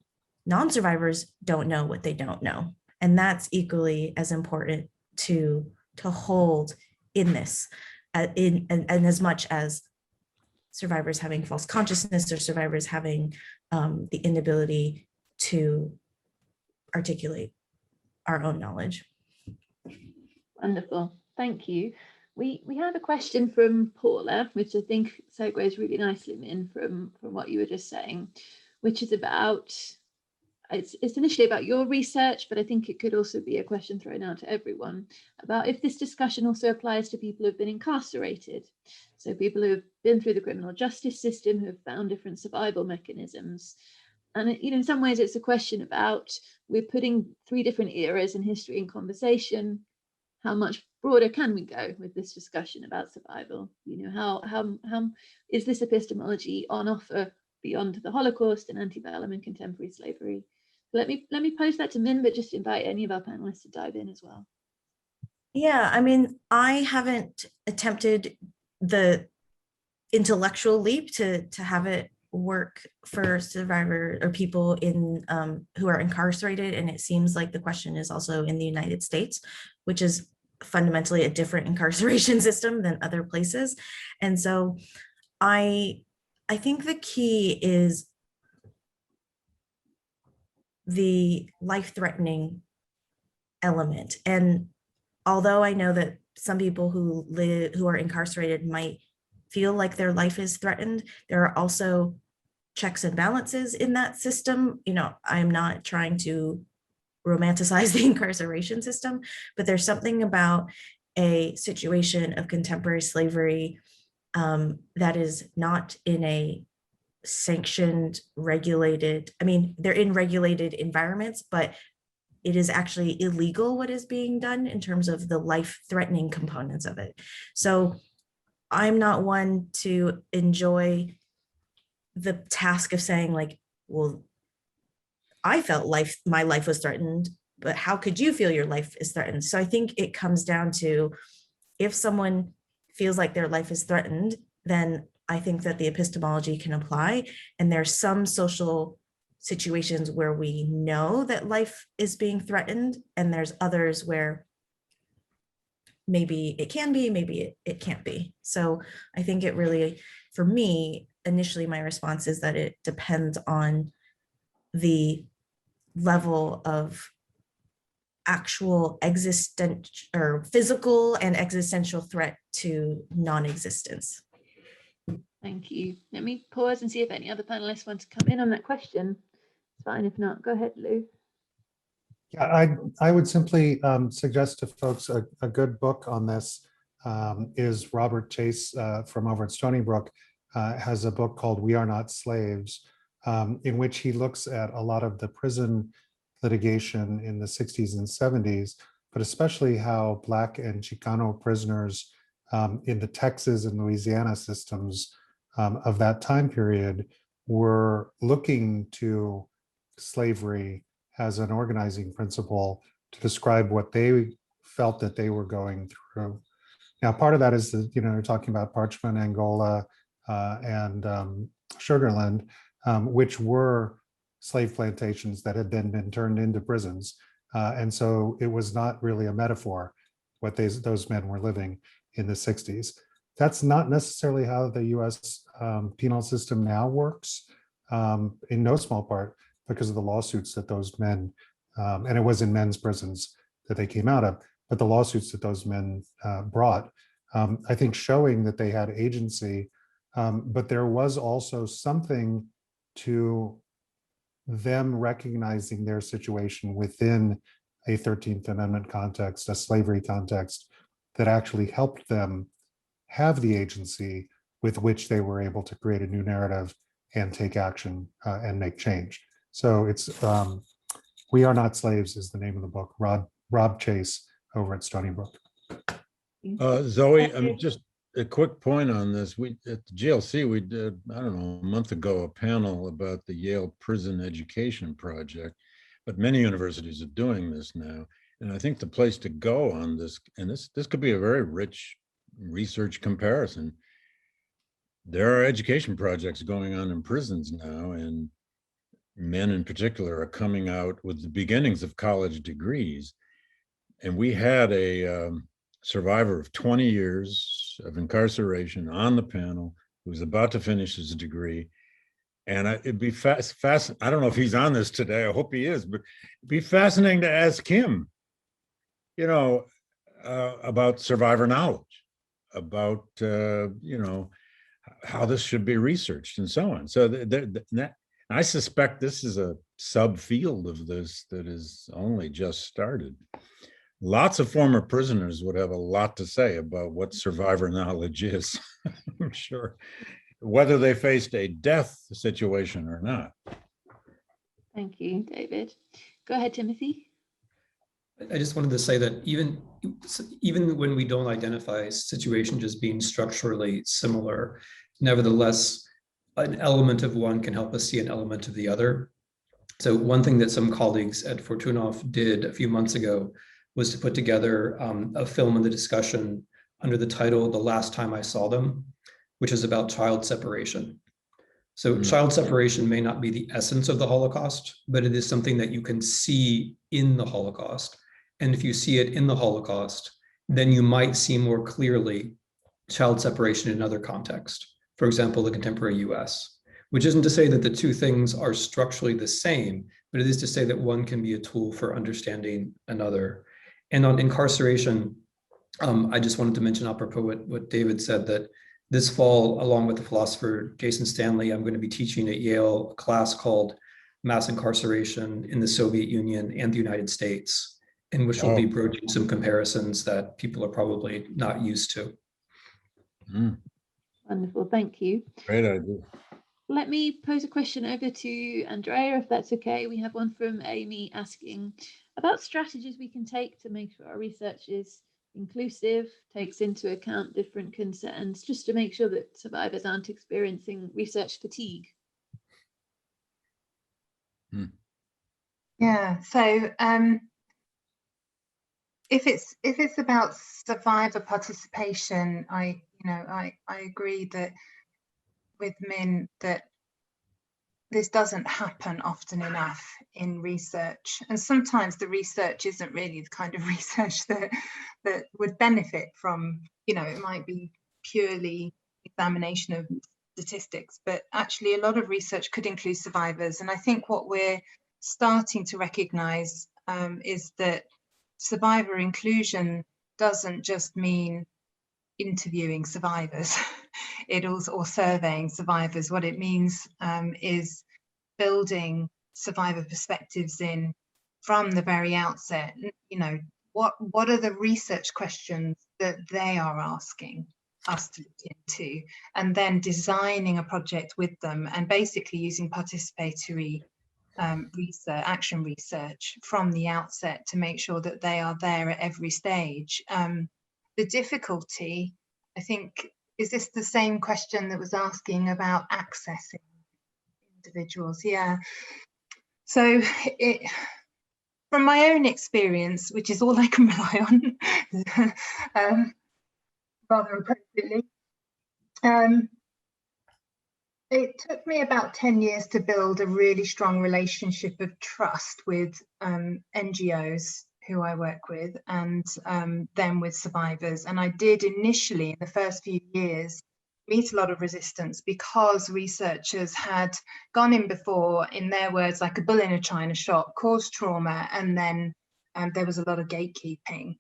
non-survivors don't know what they don't know. And that's equally as important to hold in this, and as much as survivors having false consciousness or survivors having the inability to articulate our own knowledge. Wonderful, thank you. We have a question from Paula, which I think segues really nicely in from what you were just saying, which is about, it's initially about your research, but I think it could also be a question thrown out to everyone about if this discussion also applies to people who have been incarcerated. So people who have been through the criminal justice system, who have found different survival mechanisms. And in some ways it's a question about, we're putting 3 different eras in history in conversation. How much broader can we go with this discussion about survival? How is this epistemology on offer beyond the Holocaust and antebellum and contemporary slavery? Let me pose that to Minh, but just invite any of our panelists to dive in as well. Yeah, I mean, I haven't attempted the intellectual leap to have it work for survivor or people in who are incarcerated, and it seems like the question is also in the United States, which is fundamentally a different incarceration system than other places. And so I think the key is the life-threatening element. And although I know that some people who are incarcerated might feel like their life is threatened, there are also checks and balances in that system. I'm not trying to romanticize the incarceration system, but there's something about a situation of contemporary slavery that is not in a sanctioned, regulated, they're in regulated environments, but it is actually illegal what is being done in terms of the life-threatening components of it. So I'm not one to enjoy the task of saying like, well, I felt my life was threatened, but how could you feel your life is threatened? So I think it comes down to, if someone feels like their life is threatened, then I think that the epistemology can apply. And there's some social situations where we know that life is being threatened, and there's others where maybe it can be, maybe it can't be. So I think it really, for me, initially my response is that it depends on the level of actual existential or physical and existential threat to non-existence. Thank you. Let me pause and see if any other panelists want to come in on that question. It's fine, if not, go ahead, Lou. Yeah, I would simply suggest to folks a good book on this is Robert Chase from over at Stony Brook has a book called We Are Not Slaves, in which he looks at a lot of the prison litigation in the 60s and 70s, but especially how Black and Chicano prisoners in the Texas and Louisiana systems of that time period were looking to slavery as an organizing principle to describe what they felt that they were going through. Now, part of that is that, you're talking about Parchman, Angola, and Sugarland, which were slave plantations that had then been turned into prisons. And so it was not really a metaphor, what those men were living in the 60s. That's not necessarily how the US penal system now works, in no small part because of the lawsuits that those men And it was in men's prisons that they came out of. But the lawsuits that those men brought, I think showing that they had agency, but there was also something to them recognizing their situation within a 13th Amendment context, a slavery context, that actually helped them have the agency with which they were able to create a new narrative and take action and make change. So it's We Are Not Slaves is the name of the book. Rob Chase over at Stony Brook. Zoe, just a quick point on this. We at the GLC, we did, I don't know, a month ago, a panel about the Yale Prison Education Project, but many universities are doing this now. And I think the place to go on this, and this could be a very rich research comparison. There are education projects going on in prisons now, and men in particular are coming out with the beginnings of college degrees. And we had a survivor of 20 years of incarceration on the panel who was about to finish his degree. And it'd be I don't know if he's on this today, I hope he is, but it'd be fascinating to ask him, you know, about survivor knowledge, about, you know, how this should be researched and so on. So I suspect this is a subfield of this that is only just started. Lots of former prisoners would have a lot to say about what survivor knowledge is, I'm sure, whether they faced a death situation or not. Thank you, David. Go ahead, Timothy. I just wanted to say that even when we don't identify situations as being structurally similar, nevertheless, an element of one can help us see an element of the other. So one thing that some colleagues at Fortunoff did a few months ago was to put together a film in the discussion under the title The Last Time I Saw Them, which is about child separation. So child separation may not be the essence of the Holocaust, but it is something that you can see in the Holocaust. And if you see it in the Holocaust, then you might see more clearly child separation in other contexts. For example, the contemporary US, which isn't to say that the two things are structurally the same, but it is to say that one can be a tool for understanding another. And on incarceration, I just wanted to mention apropos what David said, that this fall, along with the philosopher Jason Stanley, I'm going to be teaching at Yale a class called Mass Incarceration in the Soviet Union and the United States, in which we'll be broaching some comparisons that people are probably not used to. Wonderful, thank you. Great idea. Let me pose a question over to Andrea, if that's okay. We have one from Amy asking about strategies we can take to make sure our research is inclusive, takes into account different concerns, just to make sure that survivors aren't experiencing research fatigue. Yeah, so if it's about survivor participation, I agree that with Minh that this doesn't happen often enough in research, and sometimes the research isn't really the kind of research that would benefit from, it might be purely examination of statistics, but actually a lot of research could include survivors. And I think what we're starting to recognize is that survivor inclusion doesn't just mean interviewing survivors, or surveying survivors. What it means is building survivor perspectives in from the very outset. What are the research questions that they are asking us to look into, and then designing a project with them, and basically using participatory action research from the outset to make sure that they are there at every stage. The difficulty, I think, is this the same question that was asking about accessing individuals? Yeah. So from my own experience, which is all I can rely on, rather appropriately, it took me about 10 years to build a really strong relationship of trust with NGOs who I work with, and then with survivors. And I did initially, in the first few years, meet a lot of resistance because researchers had gone in before, in their words, like a bull in a china shop, caused trauma, and then there was a lot of gatekeeping.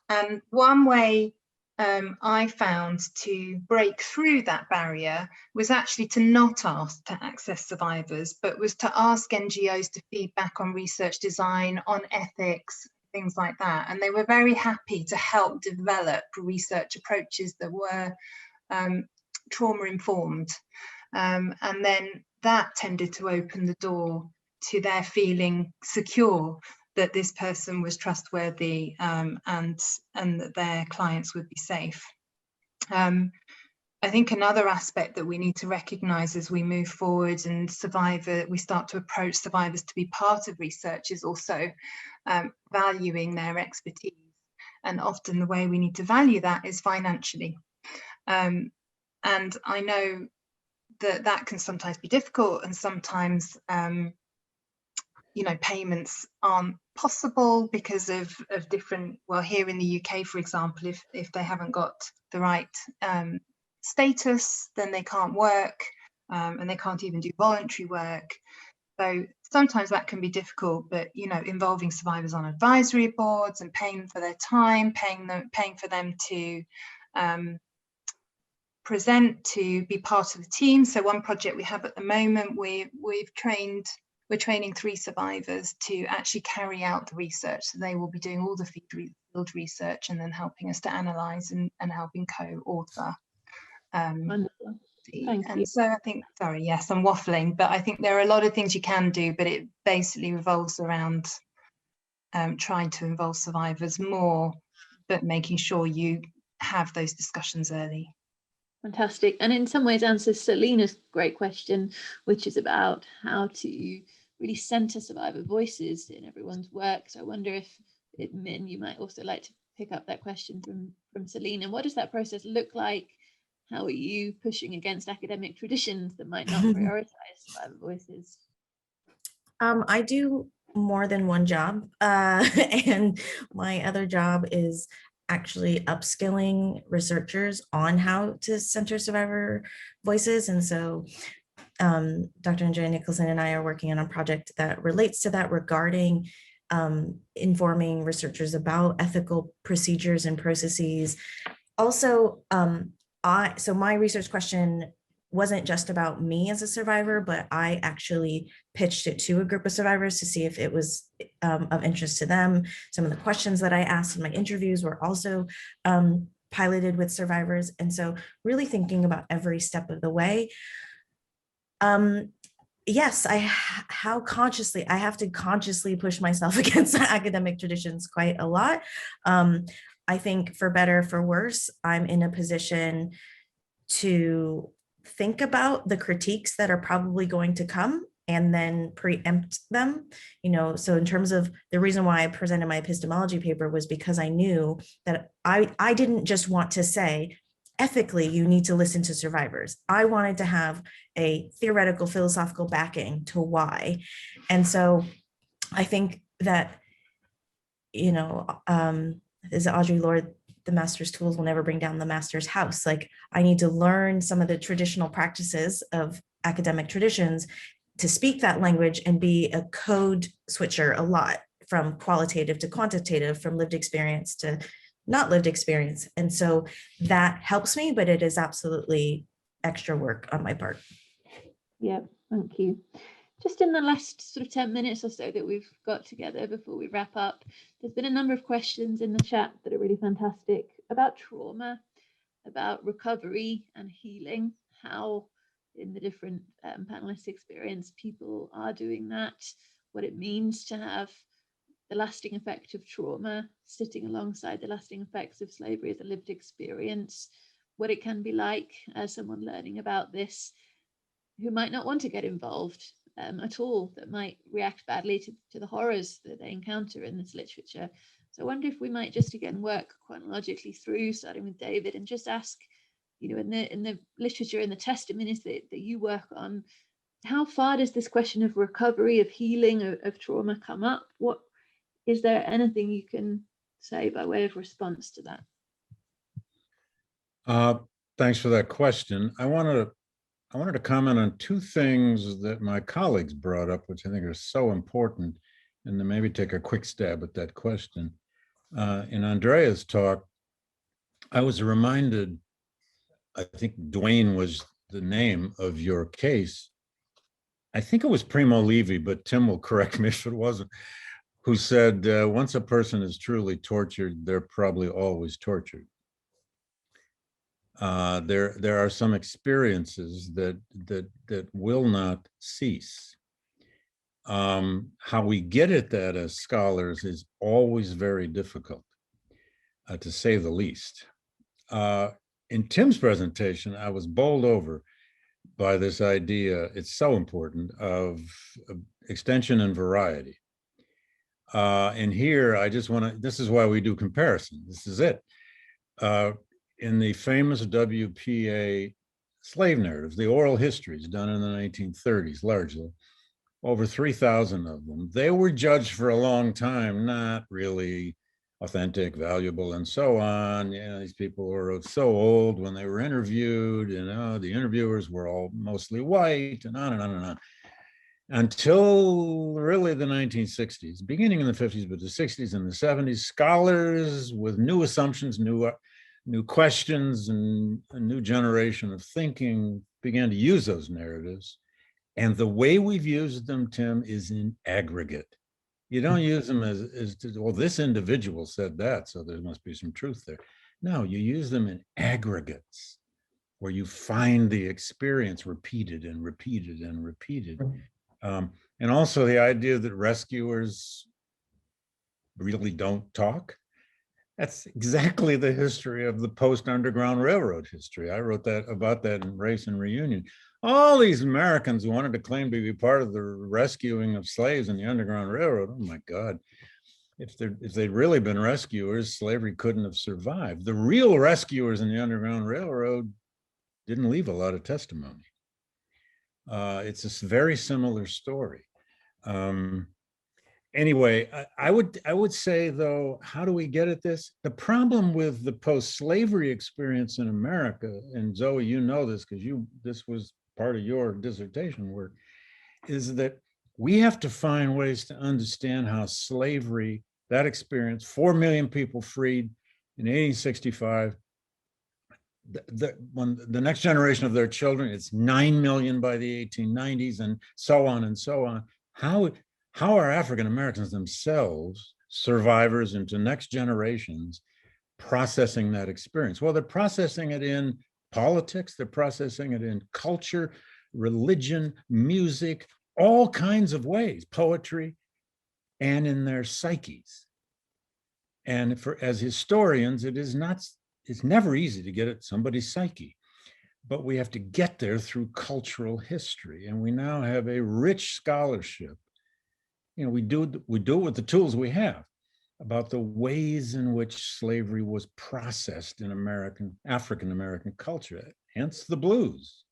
And one way I found to break through that barrier was actually to not ask to access survivors, but was to ask NGOs to feedback on research design, on ethics, things like that. And they were very happy to help develop research approaches that were trauma informed. And then that tended to open the door to their feeling secure that this person was trustworthy, and that their clients would be safe. I think another aspect that we need to recognise as we move forward and we start to approach survivors to be part of research is also valuing their expertise. And often the way we need to value that is financially. And I know that that can sometimes be difficult, and sometimes you know, payments aren't possible because of different, well, here in the UK, for example, if they haven't got the right status, then they can't work, and they can't even do voluntary work. So sometimes that can be difficult, but, you know, involving survivors on advisory boards and paying for their time, paying for them to present, to be part of the team. So one project we have at the moment, we're training 3 survivors to actually carry out the research. So they will be doing all the field research and then helping us to analyse and helping co-author. Wonderful. Thank you. So I think, sorry, yes, I'm waffling, but I think there are a lot of things you can do, but it basically revolves around trying to involve survivors more, but making sure you have those discussions early. Fantastic. And in some ways answers Selena's great question, which is about how to really centre survivor voices in everyone's work. So I wonder if, Minh, you might also like to pick up that question from Selena. What does that process look like? How are you pushing against academic traditions that might not prioritise survivor voices? I do more than one job, and my other job is actually upskilling researchers on how to center survivor voices. And so Dr. Andrea Nicholson and I are working on a project that relates to that regarding informing researchers about ethical procedures and processes. Also, so my research question wasn't just about me as a survivor, but I actually pitched it to a group of survivors to see if it was of interest to them. Some of the questions that I asked in my interviews were also piloted with survivors. And so really thinking about every step of the way. Yes, I have to consciously push myself against academic traditions quite a lot. I think for better, for worse, I'm in a position to think about the critiques that are probably going to come and then preempt them. You know, so in terms of the reason why I presented my epistemology paper was because I knew that I didn't just want to say, ethically, you need to listen to survivors. I wanted to have a theoretical, philosophical backing to why. And so I think that, you know, as Audre Lorde, the master's tools will never bring down the master's house. Like, I need to learn some of the traditional practices of academic traditions to speak that language and be a code switcher a lot, from qualitative to quantitative, from lived experience to not lived experience. And so that helps me, but it is absolutely extra work on my part. Yeah, thank you. Just in the last sort of 10 minutes or so that we've got together before we wrap up, there's been a number of questions in the chat that are really fantastic about trauma, about recovery and healing, how in the different panelists' experience people are doing that, what it means to have the lasting effect of trauma sitting alongside the lasting effects of slavery as a lived experience, what it can be like as someone learning about this who might not want to get involved at all, that might react badly to the horrors that they encounter in this literature. So I wonder if we might just again work chronologically through, starting with David, and just ask, you know, in the literature, in the testimonies that you work on, how far does this question of recovery, of healing, of trauma come up? What is there anything you can say by way of response to that? thanks for that question. I wanted to comment on two things that my colleagues brought up, which I think are so important, and then maybe take a quick stab at that question. In Andrea's talk, I was reminded, I think Dwayne was the name of your case. I think it was Primo Levi, but Tim will correct me if it wasn't, who said, once a person is truly tortured, they're probably always tortured. There are some experiences that will not cease. How we get at that as scholars is always very difficult, to say the least. In Tim's presentation, I was bowled over by this idea, it's so important, of extension and variety. And here, I just want to, this is why we do comparison. This is it. In the famous WPA slave narratives, the oral histories done in the 1930s, largely, over 3,000 of them, they were judged for a long time, not really authentic, valuable, and so on. You know, these people were so old when they were interviewed, you know, the interviewers were all mostly white, and on and on and on. Until really the 1960s, beginning in the 50s, but the 60s and the 70s, scholars with new assumptions, new questions, and a new generation of thinking began to use those narratives. And the way we've used them, Tim, is in aggregate. You don't use them as well, this individual said that, so there must be some truth there. No, you use them in aggregates where you find the experience repeated and repeated and repeated. And also the idea that rescuers really don't talk. That's exactly the history of the post-Underground Railroad history. I wrote about that in Race and Reunion. All these Americans who wanted to claim to be part of the rescuing of slaves in the Underground Railroad, oh my God, if they'd really been rescuers, slavery couldn't have survived. The real rescuers in the Underground Railroad didn't leave a lot of testimony. It's a very similar story. Anyway, I would say, though, how do we get at this? The problem with the post-slavery experience in America, and Zoe, you know this because this was part of your dissertation work, is that we have to find ways to understand how slavery, that experience, 4 million people freed in 1865, when the next generation of their children, it's 9 million by the 1890s, and so on and so on. How are African Americans themselves, survivors into next generations, processing that experience? Well, they're processing it in politics, they're processing it in culture, religion, music, all kinds of ways, poetry, and in their psyches. And as historians, it's never easy to get at somebody's psyche, but we have to get there through cultural history. And we now have a rich scholarship. You know, we do it with the tools we have about the ways in which slavery was processed in African American culture, hence the blues,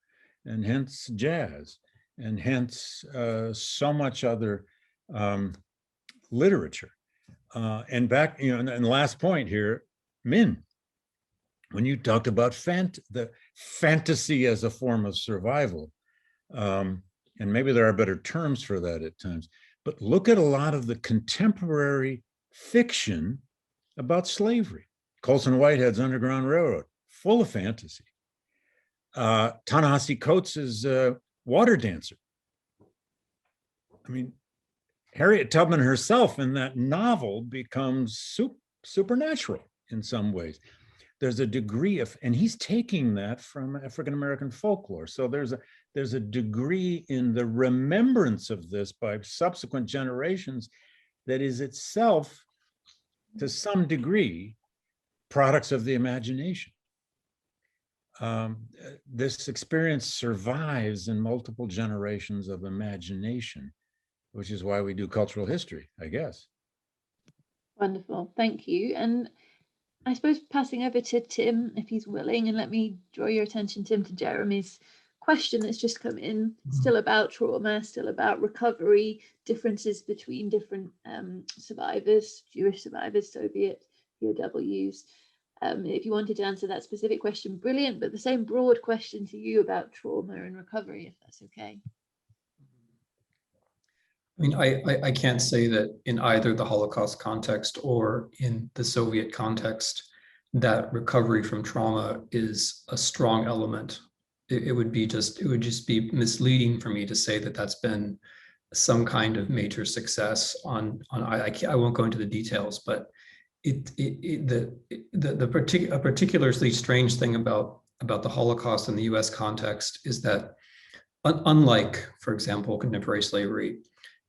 and hence jazz, and hence so much other literature. And back, you know, and the last point here, Minh, when you talked about the fantasy as a form of survival, and maybe there are better terms for that at times, but look at a lot of the contemporary fiction about slavery. Colson Whitehead's Underground Railroad, full of fantasy. Ta-Nehisi Coates's Water Dancer. I mean, Harriet Tubman herself in that novel becomes supernatural in some ways. There's a degree of, and he's taking that from African-American folklore. So there's a degree in the remembrance of this by subsequent generations that is itself, to some degree, products of the imagination. This experience survives in multiple generations of imagination, which is why we do cultural history, I guess. Wonderful, thank you. And I suppose passing over to Tim, if he's willing, and let me draw your attention, Tim, to Jeremy's question that's just come in, still about trauma, still about recovery, differences between different survivors, Jewish survivors, Soviet POWs. If you wanted to answer that specific question, brilliant, but the same broad question to you about trauma and recovery, if that's okay. I mean, I can't say that in either the Holocaust context or in the Soviet context that recovery from trauma is a strong element. It would just be misleading for me to say that that's been some kind of major success I won't go into the details, but a particularly strange thing about the Holocaust in the US context is that unlike, for example, contemporary slavery,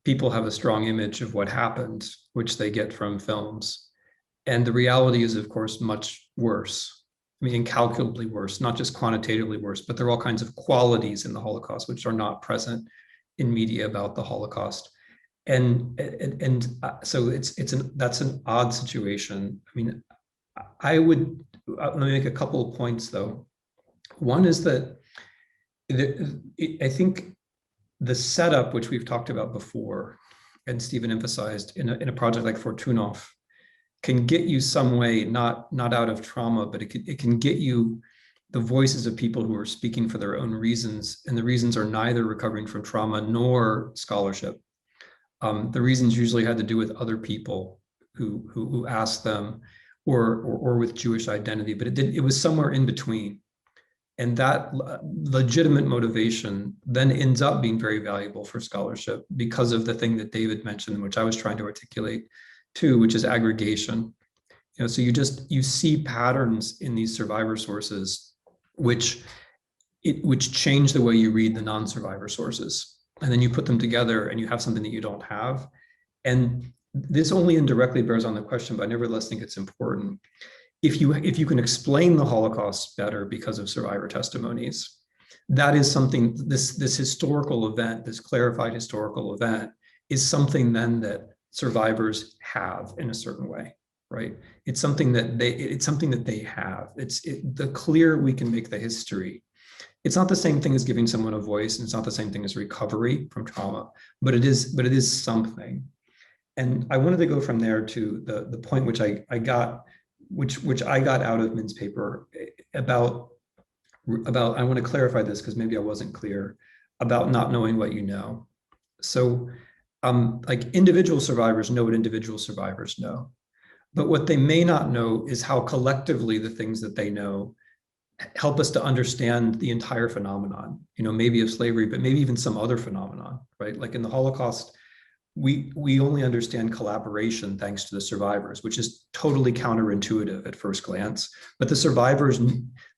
people have a strong image of what happened, which they get from films. And the reality is, of course, much worse. I mean, incalculably worse, not just quantitatively worse, but there are all kinds of qualities in the Holocaust which are not present in media about the Holocaust. And so that's an odd situation. I mean, let me make a couple of points though. One is that I think the setup, which we've talked about before, and Stephen emphasized in a project like Fortunoff, can get you some way, not out of trauma, but it can get you the voices of people who are speaking for their own reasons, and the reasons are neither recovering from trauma nor scholarship. The reasons usually had to do with other people who asked them, or with Jewish identity, but it was somewhere in between. And that legitimate motivation then ends up being very valuable for scholarship because of the thing that David mentioned, which I was trying to articulate too, which is aggregation. You know, so you see patterns in these survivor sources, which change the way you read the non-survivor sources. And then you put them together and you have something that you don't have. And this only indirectly bears on the question, but I nevertheless think it's important. If you can explain the Holocaust better because of survivor testimonies, that is something, this historical event, this clarified historical event, is something then that survivors have in a certain way, right? It's something that they have. The clearer we can make the history. It's not the same thing as giving someone a voice, and it's not the same thing as recovery from trauma, but it is something. And I wanted to go from there to the point which I got out of Minh's paper about I want to clarify this because maybe I wasn't clear about not knowing what you know. So like individual survivors know what individual survivors know, but what they may not know is how collectively the things that they know help us to understand the entire phenomenon, you know, maybe of slavery, but maybe even some other phenomenon, right? Like in the Holocaust, we only understand collaboration thanks to the survivors, which is totally counterintuitive at first glance. But the survivors,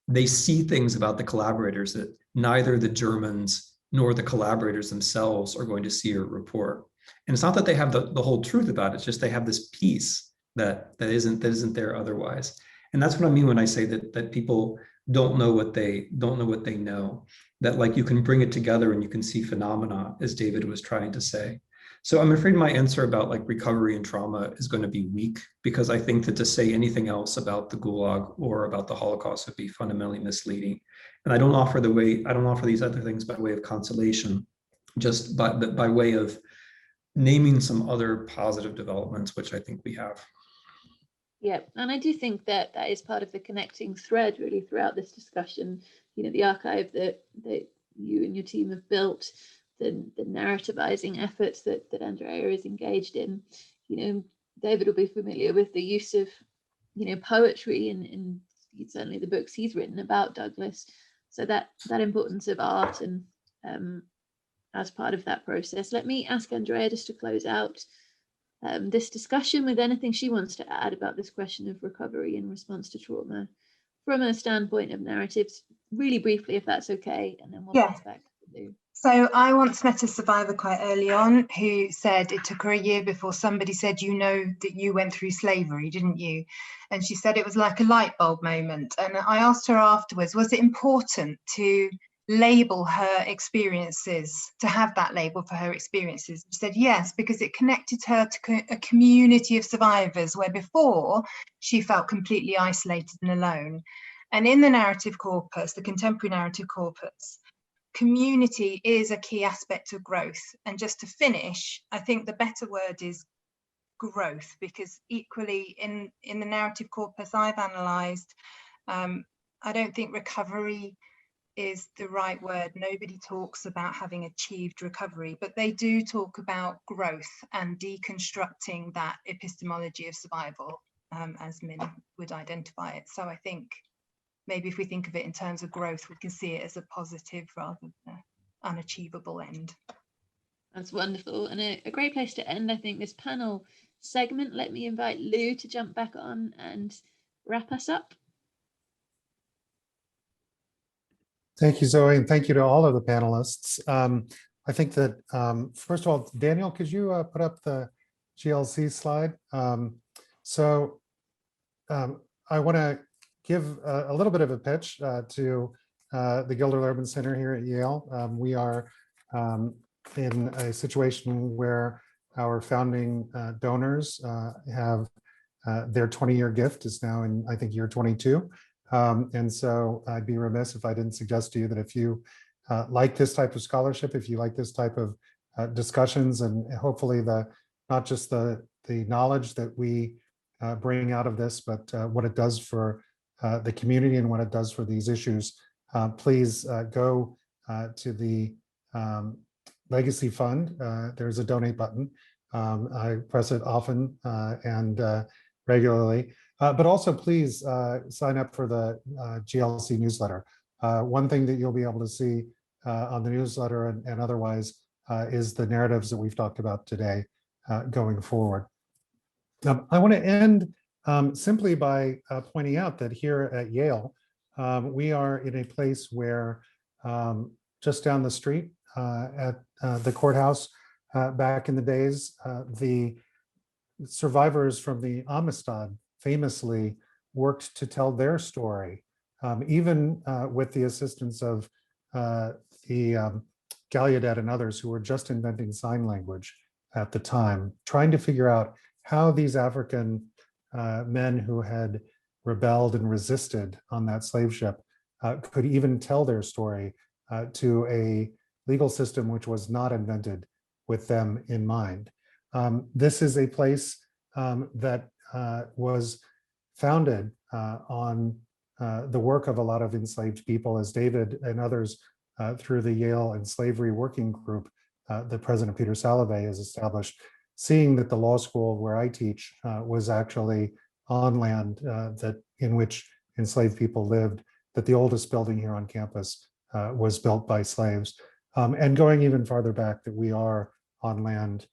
they see things about the collaborators that neither the Germans nor the collaborators themselves are going to see or report. And it's not that they have the whole truth about it, it's just they have this piece that isn't there otherwise. And that's what I mean when I say that people don't know what they know, that like you can bring it together and you can see phenomena, as David was trying to say. So I'm afraid my answer about like recovery and trauma is going to be weak, because I think that to say anything else about the Gulag or about the Holocaust would be fundamentally misleading. And I don't offer these other things by way of consolation, just by way of naming some other positive developments, which I think we have. Yeah, and I do think that is part of the connecting thread really throughout this discussion. You know, the archive that you and your team have built, the narrativizing efforts that Andrea is engaged in. You know, David will be familiar with the use of, you know, poetry in certainly the books he's written about Douglas. So that importance of art and as part of that process. Let me ask Andrea just to close out this discussion with anything she wants to add about this question of recovery in response to trauma from a standpoint of narratives, really briefly, if that's okay, and then we'll pass back to Lou. So I once met a survivor quite early on who said it took her a year before somebody said, you know that you went through slavery, didn't you? And she said it was like a light bulb moment. And I asked her afterwards, was it important to label her experiences, to have that label for her experiences? She said yes, because it connected her to a community of survivors where before she felt completely isolated and alone. And in the narrative corpus, the contemporary narrative corpus, community is a key aspect of growth. And just to finish, I think the better word is growth, because equally in the narrative corpus I've analysed, I don't think recovery is the right word. Nobody talks about having achieved recovery, but they do talk about growth and deconstructing that epistemology of survival, as Minh would identify it. So I think maybe if we think of it in terms of growth, we can see it as a positive rather than an unachievable end. That's wonderful, and a great place to end, I think, this panel segment. Let me invite Lou to jump back on and wrap us up. Thank you, Zoe, and thank you to all of the panelists. I think that, first of all, Daniel, could you put up the GLC slide? I want to give a little bit of a pitch to the Gilder Lehrman Center here at Yale. We are in a situation where our founding donors have their 20-year gift is now in, I think, year 22. And so I'd be remiss if I didn't suggest to you that if you like this type of scholarship, if you like this type of discussions, and hopefully not just the knowledge that we bring out of this, but what it does for the community and what it does for these issues, please go to the Legacy Fund. There's a donate button. I press it often and regularly. But also, please sign up for the GLC newsletter. One thing that you'll be able to see on the newsletter and otherwise is the narratives that we've talked about today going forward. I want to end simply by pointing out that here at Yale, we are in a place where just down the street at the courthouse back in the days, the survivors from the Amistad famously worked to tell their story, even with the assistance of the Gallaudet and others who were just inventing sign language at the time, trying to figure out how these African men who had rebelled and resisted on that slave ship could even tell their story to a legal system which was not invented with them in mind. This is a place that was founded on the work of a lot of enslaved people, as David and others through the Yale and Slavery Working Group that President Peter Salovey has established, seeing that the law school where I teach was actually on land in which enslaved people lived, that the oldest building here on campus was built by slaves, and going even farther back, that we are on land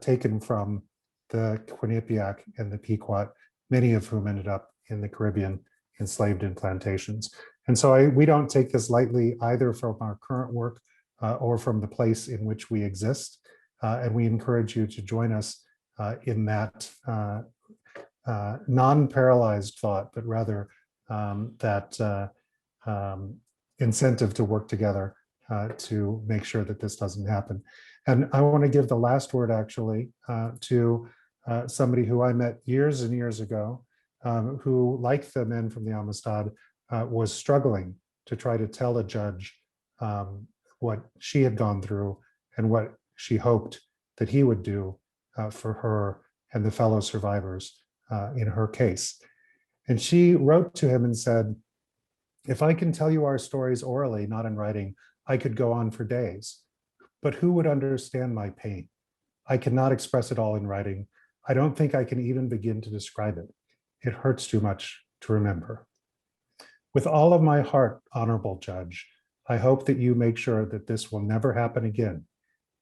taken from the Quinnipiac and the Pequot, many of whom ended up in the Caribbean, enslaved in plantations. And so we don't take this lightly either from our current work or from the place in which we exist. And we encourage you to join us in that non-paralyzed thought, but rather that incentive to work together to make sure that this doesn't happen. And I want to give the last word actually to somebody who I met years and years ago, who, like the men from the Amistad, was struggling to try to tell a judge what she had gone through and what she hoped that he would do for her and the fellow survivors in her case. And she wrote to him and said, "If I can tell you our stories orally, not in writing, I could go on for days. But who would understand my pain? I cannot express it all in writing. I don't think I can even begin to describe it. It hurts too much to remember. With all of my heart, honorable judge, I hope that you make sure that this will never happen again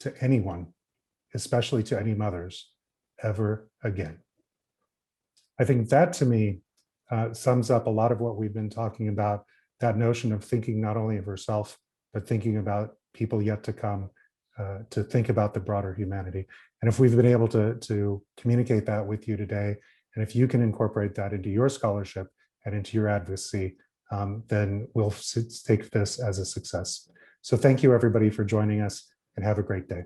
to anyone, especially to any mothers, ever again." I think that, to me, sums up a lot of what we've been talking about, that notion of thinking not only of herself, but thinking about people yet to come, to think about the broader humanity. And if we've been able to communicate that with you today, and if you can incorporate that into your scholarship and into your advocacy, then we'll take this as a success. So thank you, everybody, for joining us, and have a great day.